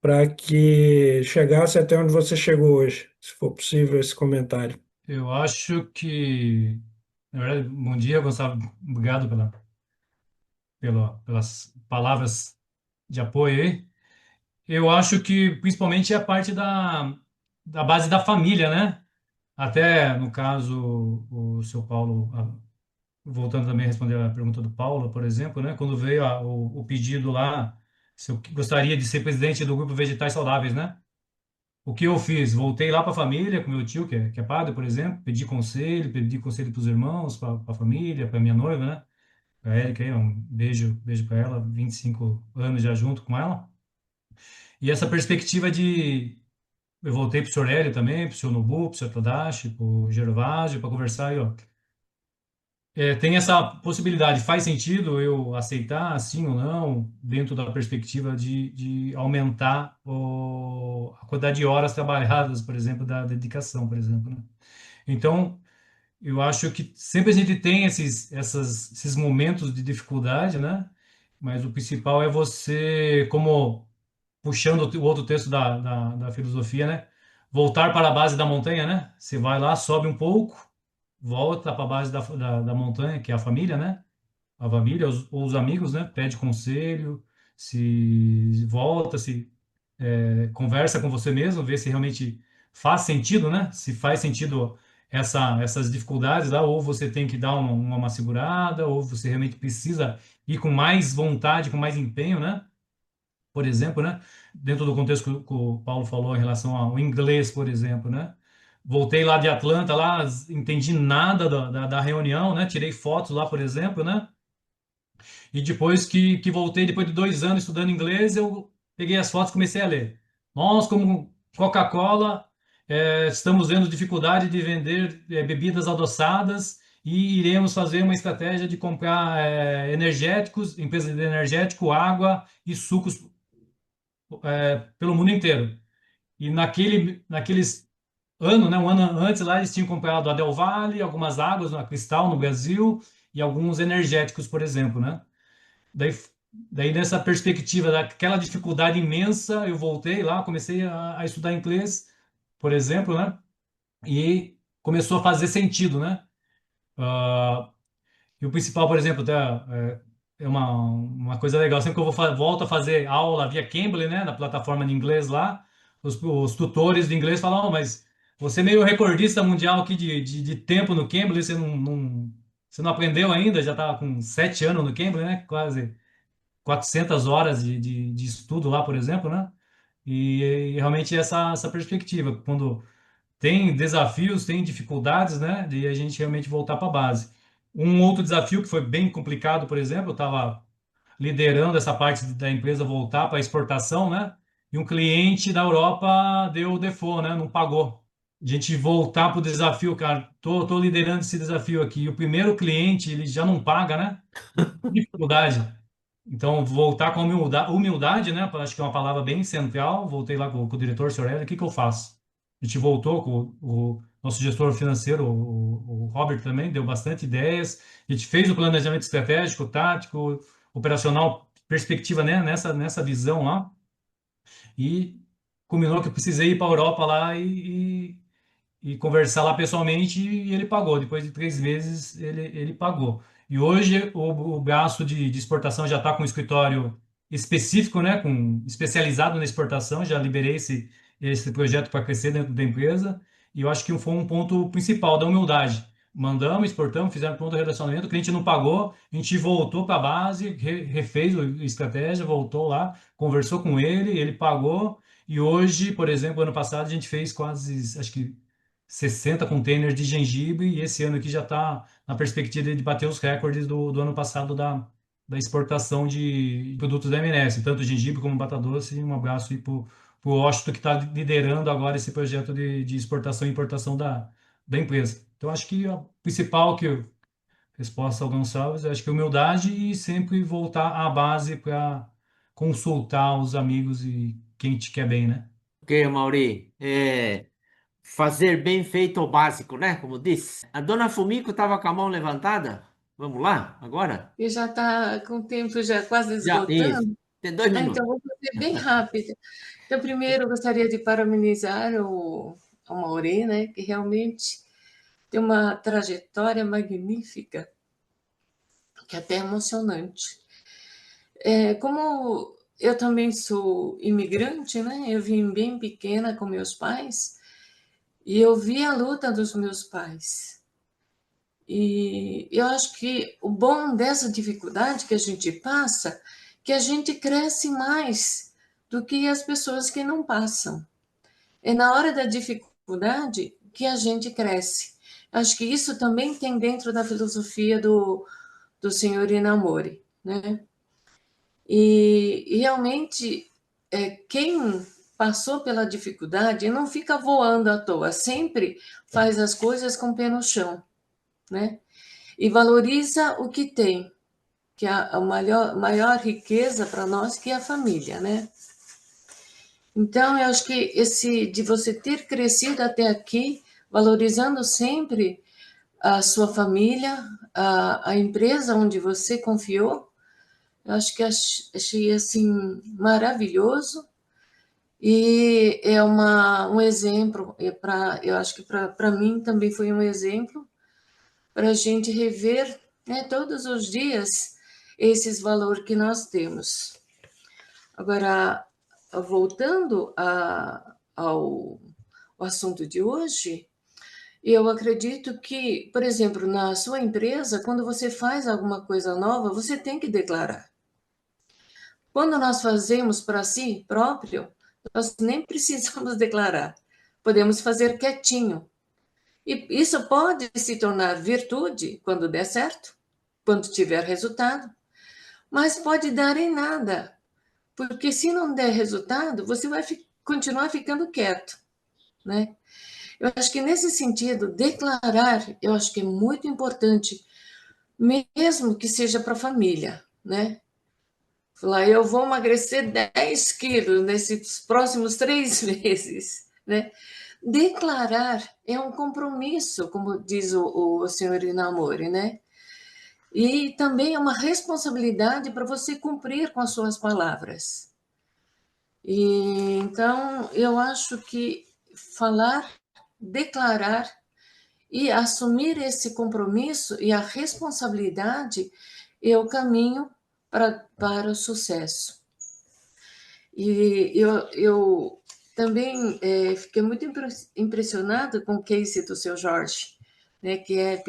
Para que chegasse até onde você chegou hoje, se for possível esse comentário. Eu acho que, na verdade, bom dia, Gonçalo. Obrigado pelas palavras de apoio aí. Eu acho que principalmente é a parte da base da família, né? Até no caso, o seu Paulo, voltando também a responder a pergunta do Paulo, por exemplo, né? Quando veio o pedido lá, se eu gostaria de ser presidente do grupo Vegetais Saudáveis, né? O que eu fiz? Voltei lá para a família, com meu tio, que é padre, por exemplo, pedi conselho para os irmãos, para a família, para minha noiva, né? Para a Érica aí, um beijo para ela, 25 anos já junto com ela. E essa perspectiva eu voltei para o senhor Hélio também, para o senhor Nobu, para o senhor Tadashi, para o Gervásio, para conversar aí, ó. Tem essa possibilidade, faz sentido eu aceitar, sim ou não, dentro da perspectiva de aumentar a quantidade de horas trabalhadas, por exemplo, da dedicação, por exemplo, né? Então, eu acho que sempre a gente tem esses momentos de dificuldade, né? Mas o principal é você, como puxando o outro texto da filosofia, né? Voltar para a base da montanha, né? Você vai lá, sobe um pouco, volta para a base da montanha, que é a família, né? A família, ou os amigos, né? Pede conselho, se volta, se conversa com você mesmo, vê se realmente faz sentido, né? Se faz sentido essas dificuldades lá, ou você tem que dar uma segurada, ou você realmente precisa ir com mais vontade, com mais empenho, né? Por exemplo, né? Dentro do contexto que o Paulo falou em relação ao inglês, por exemplo, né? Voltei lá de Atlanta, lá, entendi nada da reunião, né? Tirei fotos lá, por exemplo, né? E depois que voltei, depois de 2 anos estudando inglês, eu peguei as fotos e comecei a ler. Nós, como Coca-Cola, estamos vendo dificuldade de vender bebidas adoçadas e iremos fazer uma estratégia de comprar energéticos, empresa de energético, água e sucos pelo mundo inteiro. E naqueles anos, né, um ano antes lá, eles tinham comprado a Del Valle, algumas águas, a Cristal no Brasil e alguns energéticos, por exemplo, né? Daí, daí nessa perspectiva daquela dificuldade imensa, eu voltei lá, comecei a estudar inglês, por exemplo, né? E começou a fazer sentido, né? Ah, e o principal, por exemplo, é uma coisa legal. Sempre que eu volto a fazer aula via Cambly, né, na plataforma de inglês lá, os tutores de inglês falam, "Oh, mas você é meio recordista mundial aqui de tempo no Cambly, você não aprendeu ainda, já está com 7 anos no Cambly, né, quase 400 horas de estudo lá, por exemplo, né, e realmente essa perspectiva, quando tem desafios, tem dificuldades, né? De a gente realmente voltar para a base. Um outro desafio que foi bem complicado, por exemplo, eu estava liderando essa parte da empresa voltar para a exportação, né? E um cliente da Europa deu default, né? Não pagou. A gente voltar para o desafio, cara, tô liderando esse desafio aqui. E o primeiro cliente, ele já não paga, né? Dificuldade. Então, voltar com humildade, né? Acho que é uma palavra bem central. Voltei lá com o diretor, o senhor Hélio, o que que eu faço? A gente voltou com o nosso gestor financeiro, o Robert também, deu bastante ideias. A gente fez o planejamento estratégico, tático, operacional, perspectiva, né? Nessa visão lá. E culminou que eu precisei ir para a Europa lá e conversar lá pessoalmente e ele pagou. Depois de 3 meses, ele pagou. E hoje o braço de exportação já está com um escritório específico, né, especializado na exportação. Já liberei esse projeto para crescer dentro da empresa. E eu acho que foi um ponto principal da humildade. Mandamos, exportamos, fizemos ponto de relacionamento, o cliente não pagou, a gente voltou para a base, refez a estratégia, voltou lá, conversou com ele pagou. E hoje, por exemplo, ano passado, a gente fez quase, acho que 60 containers de gengibre e esse ano aqui já está na perspectiva de bater os recordes do ano passado da exportação de produtos da M&S, tanto gengibre como batata doce. E um abraço aí para o o Washington, que está liderando agora esse projeto de exportação e importação da empresa. Então, acho que a principal resposta ao Gonçalves, acho que é humildade e sempre voltar à base para consultar os amigos e quem te quer bem, né? Ok, Mauri. Fazer bem feito o básico, né? Como disse. A dona Fumiko estava com a mão levantada. Vamos lá, agora? E já está com o tempo já quase Já, isso. esgotando. Tem 2 minutos. Então, vou fazer bem rápido. Então, primeiro, eu gostaria de parabenizar o Mauri, né, que realmente tem uma trajetória magnífica, que é até emocionante. Como eu também sou imigrante, né, eu vim bem pequena com meus pais, e eu vi a luta dos meus pais. E eu acho que o bom dessa dificuldade que a gente passa, que a gente cresce mais do que as pessoas que não passam. É na hora da dificuldade que a gente cresce. Acho que isso também tem dentro da filosofia do senhor Inamori, né? E realmente, quem passou pela dificuldade não fica voando à toa, sempre faz as coisas com o pé no chão, né? E valoriza o que tem, que é a maior riqueza para nós, que é a família, né? Então, eu acho que de você ter crescido até aqui, valorizando sempre a sua família, a empresa onde você confiou, eu acho que achei assim maravilhoso e é um exemplo. Eu acho que para mim também foi um exemplo para a gente rever, né, todos os dias esses valores que nós temos. Agora, voltando ao assunto de hoje, eu acredito que, por exemplo, na sua empresa, quando você faz alguma coisa nova, você tem que declarar. Quando nós fazemos para si próprio, nós nem precisamos declarar. Podemos fazer quietinho. E isso pode se tornar virtude quando der certo, quando tiver resultado, mas pode dar em nada. Porque se não der resultado, você vai continuar ficando quieto, né? Eu acho que nesse sentido, declarar, eu acho que é muito importante, mesmo que seja para a família, né? Falar, eu vou emagrecer 10 quilos nesses próximos 3 meses, né? Declarar é um compromisso, como diz o senhor Inamori, né? E também é uma responsabilidade para você cumprir com as suas palavras. E, então, eu acho que falar, declarar e assumir esse compromisso e a responsabilidade é o caminho para o sucesso. E eu também fiquei muito impressionada com o case do seu Jorge, né, que é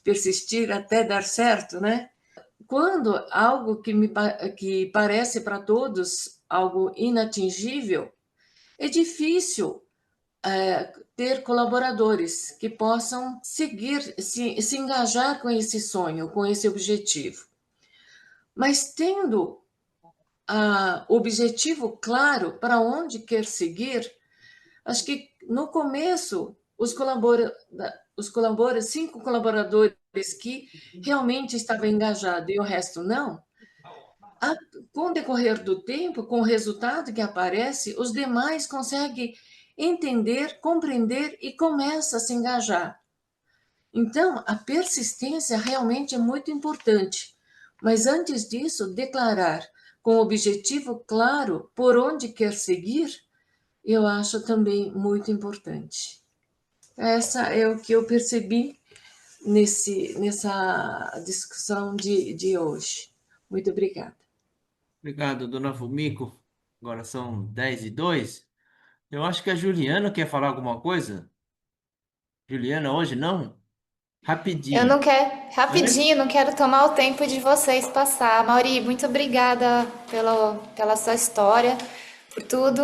persistir até dar certo, né? Quando algo que parece para todos algo inatingível, é difícil ter colaboradores que possam seguir, se engajar com esse sonho, com esse objetivo. Mas tendo o objetivo claro para onde quer seguir, acho que no começo os 5 colaboradores que realmente estavam engajados e o resto não, com o decorrer do tempo, com o resultado que aparece, os demais conseguem entender, compreender e começam a se engajar. Então, a persistência realmente é muito importante. Mas antes disso, declarar com o objetivo claro por onde quer seguir, eu acho também muito importante. Essa é o que eu percebi nessa discussão de hoje. Muito obrigada. Obrigado, dona Fumiko. Agora são 10:02. Eu acho que a Juliana quer falar alguma coisa. Juliana, hoje não? Eu Rapidinho. não quero, Oi? rapidinho, não quero tomar o tempo de vocês passar. Mauri, muito obrigada pela sua história, por tudo.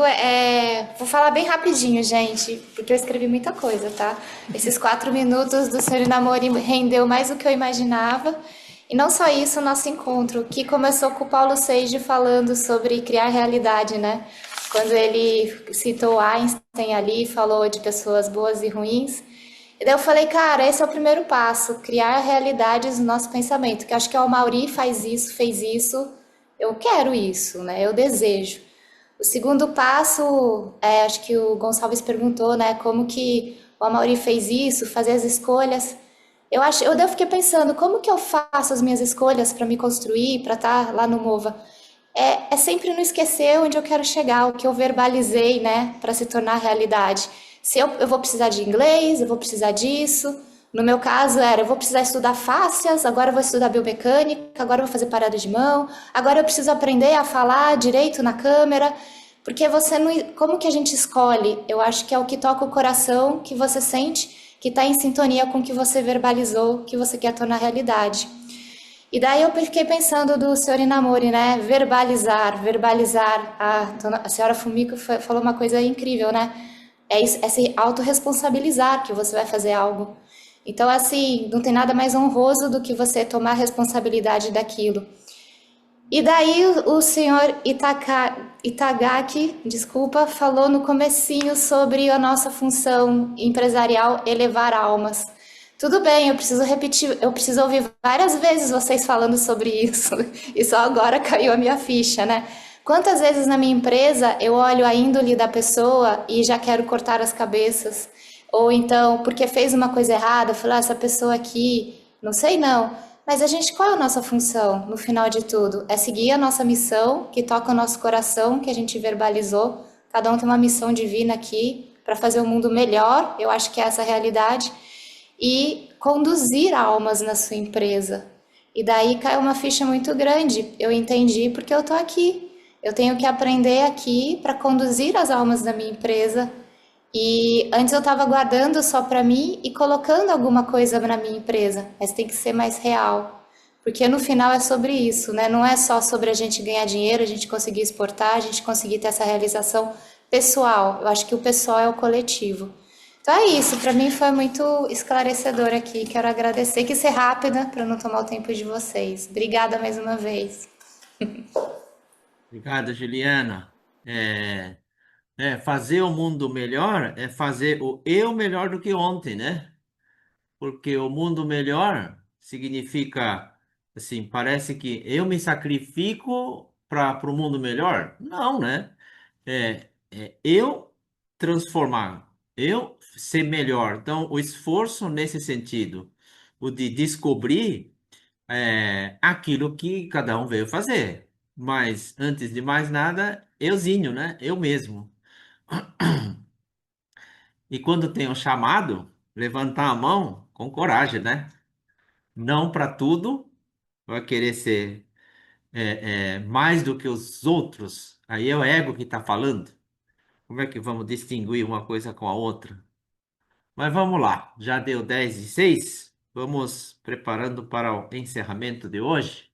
Vou falar bem rapidinho, gente, porque eu escrevi muita coisa, tá? Esses 4 minutos do Senhor Namori rendeu mais do que eu imaginava. E não só isso, o nosso encontro, que começou com o Paulo Seiji falando sobre criar realidade, né? quando ele citou Einstein ali, falou de pessoas boas e ruins. E daí eu falei, cara, esse é o primeiro passo, criar realidades no nosso pensamento, que eu acho que o Mauri faz isso, fez isso, eu quero isso, né? Eu desejo. O segundo passo, acho que o Gonçalves perguntou, né, como que o Amaury fez isso, fazer as escolhas. Eu fiquei pensando, como que eu faço as minhas escolhas para me construir, para estar lá no Mova? É sempre não esquecer onde eu quero chegar, o que eu verbalizei, né, para se tornar realidade. Se eu vou precisar de inglês, eu vou precisar disso. No meu caso eu vou precisar estudar fáscias, agora eu vou estudar biomecânica, agora eu vou fazer parada de mão, agora eu preciso aprender a falar direito na câmera, porque você não, como que a gente escolhe? Eu acho que é o que toca o coração, que você sente, que está em sintonia com o que você verbalizou, que você quer tornar realidade. E daí eu fiquei pensando do senhor Inamori, né? Verbalizar. A senhora Fumiko falou uma coisa incrível, né? É se autorresponsabilizar que você vai fazer algo. Então, assim, não tem nada mais honroso do que você tomar responsabilidade daquilo. E daí o senhor Itagaki, desculpa, falou no comecinho sobre a nossa função empresarial elevar almas. Tudo bem, eu preciso repetir, eu preciso ouvir várias vezes vocês falando sobre isso, e só agora caiu a minha ficha, né? Quantas vezes na minha empresa eu olho a índole da pessoa e já quero cortar as cabeças? Ou então, porque fez uma coisa errada, eu falo, essa pessoa aqui, não sei não. Mas qual é a nossa função no final de tudo? É seguir a nossa missão, que toca o nosso coração, que a gente verbalizou. Cada um tem uma missão divina aqui para fazer o mundo melhor, eu acho que é essa a realidade e conduzir almas na sua empresa. E daí caiu uma ficha muito grande. Eu entendi porque eu estou aqui. Eu tenho que aprender aqui para conduzir as almas da minha empresa. E antes eu estava guardando só para mim e colocando alguma coisa na minha empresa, mas tem que ser mais real. Porque no final é sobre isso, né? Não é só sobre a gente ganhar dinheiro, a gente conseguir exportar, a gente conseguir ter essa realização pessoal. Eu acho que o pessoal é o coletivo. Então é isso, para mim foi muito esclarecedor aqui. Quero agradecer, quis ser rápida para não tomar o tempo de vocês. Obrigada mais uma vez. Obrigado, Juliana. Fazer o mundo melhor é fazer o eu melhor do que ontem, né? Porque o mundo melhor significa, assim, parece que eu me sacrifico para o mundo melhor. Não, né? Eu transformar, eu ser melhor. Então, o esforço nesse sentido, o de descobrir aquilo que cada um veio fazer. Mas, antes de mais nada, euzinho, né? Eu mesmo. E quando tem um chamado, levantar a mão com coragem, né? Não para tudo, vai querer ser mais do que os outros. Aí é o ego que está falando. Como é que vamos distinguir uma coisa com a outra? Mas vamos lá, já deu 10:06. Vamos preparando para o encerramento de hoje.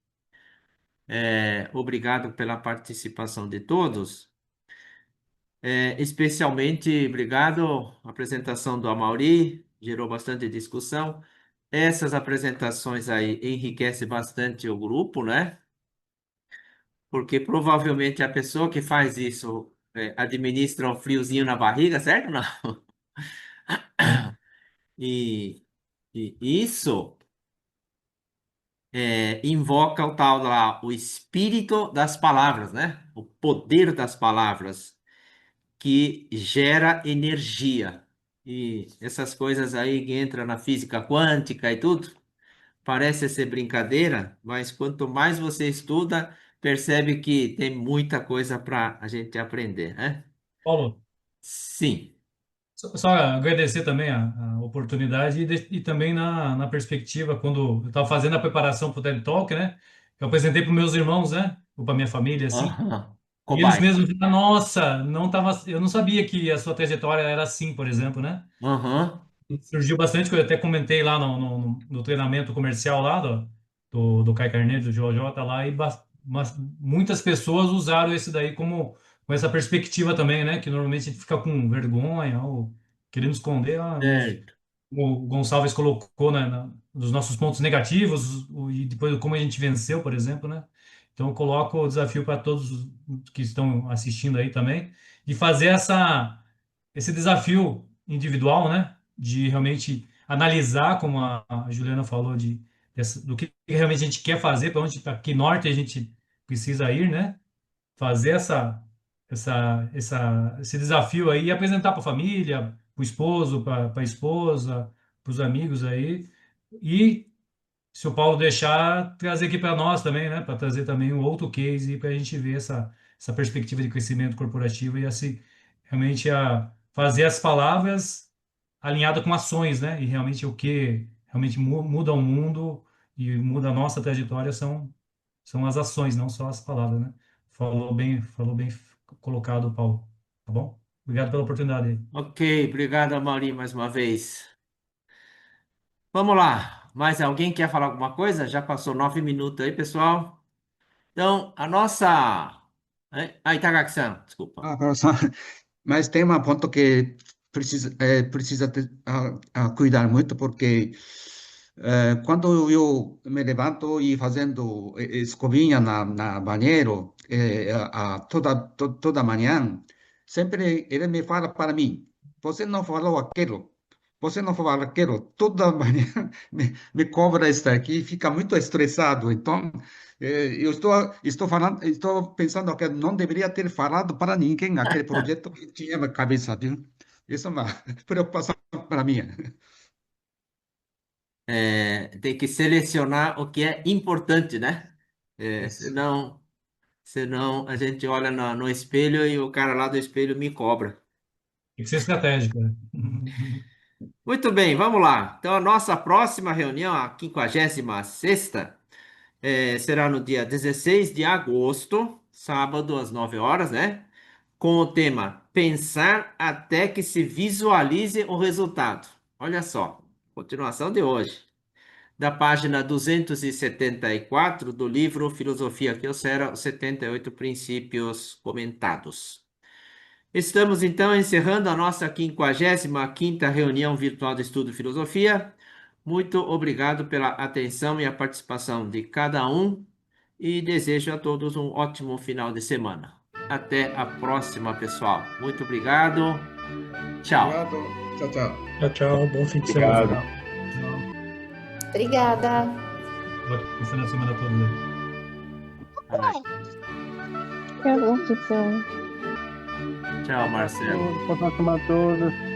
Obrigado pela participação de todos. Especialmente obrigado à apresentação do Amaury, gerou bastante discussão. Essas apresentações aí enriquecem bastante o grupo, né? Porque provavelmente a pessoa que faz isso administra um friozinho na barriga, certo? Não? E, e isso invoca o tal lá, o espírito das palavras, né? O poder das palavras que gera energia. E essas coisas aí que entram na física quântica e tudo, parece ser brincadeira, mas quanto mais você estuda, percebe que tem muita coisa para a gente aprender, né? Paulo, Sim. só agradecer também a oportunidade e também na perspectiva, quando eu estava fazendo a preparação para o TED Talk, né? Eu apresentei para meus irmãos, né? Ou para minha família, assim. Aham. E eles Cobaia. mesmos falaram, nossa, eu não sabia que a sua trajetória era assim, por exemplo, né? Aham. Surgiu bastante coisa, eu até comentei lá no treinamento comercial lá do Caio Carneiro, do JJ lá, e muitas pessoas usaram esse daí com essa perspectiva também, né? Que normalmente a gente fica com vergonha ou querendo esconder Certo. o Gonçalves colocou dos nossos pontos negativos e depois como a gente venceu, por exemplo, né? Então, eu coloco o desafio para todos os que estão assistindo aí também, de fazer esse desafio individual, né? De realmente analisar, como a Juliana falou, do que realmente a gente quer fazer, para que norte a gente precisa ir, né? Fazer esse desafio aí e apresentar para a família, para o esposo, para a esposa, para os amigos aí. E, se o Paulo deixar, trazer aqui para nós também, né? Para trazer também um outro case para a gente ver essa perspectiva de crescimento corporativo e assim, realmente fazer as palavras alinhadas com ações, né? E realmente o que realmente muda o mundo e muda a nossa trajetória são as ações, não só as palavras, né? Falou bem colocado, Paulo. Tá bom? Obrigado pela oportunidade aí. Ok, obrigado, Amaury, mais uma vez. Vamos lá. Mais alguém quer falar alguma coisa? Já passou 9 minutos aí, pessoal. Então, a nossa. Itagaki-san, desculpa. Professor, mas tem um ponto que precisa cuidar muito, porque quando eu me levanto e fazendo escovinha na banheiro toda manhã, sempre ele me fala para mim, você não falou aquilo, você não falou aquilo, toda manhã me cobra isso aqui, fica muito estressado. Então, eu estou pensando que não deveria ter falado para ninguém aquele projeto que tinha na cabeça, viu? Isso é uma preocupação para mim. Tem que selecionar o que é importante, né? Isso. Senão a gente olha no espelho e o cara lá do espelho me cobra. Tem que ser estratégico, né? Muito bem, vamos lá. Então, a nossa próxima reunião, a 56ª, será no dia 16 de agosto, sábado, às 9 horas, né? Com o tema Pensar até que se visualize o resultado. Olha só, continuação de hoje, da página 274 do livro Filosofia Kyocera, os 78 princípios comentados. Estamos então encerrando a nossa 55ª reunião virtual de estudo de filosofia. Muito obrigado pela atenção e a participação de cada um e desejo a todos um ótimo final de semana. Até a próxima, pessoal. Muito obrigado. Tchau. Obrigado. Tchau, tchau. Tchau, tchau. Bom fim de Obrigado. semana. Obrigada. Ótimo final de semana a todos aí. Tchau, Marcelo. Boa semana a todos.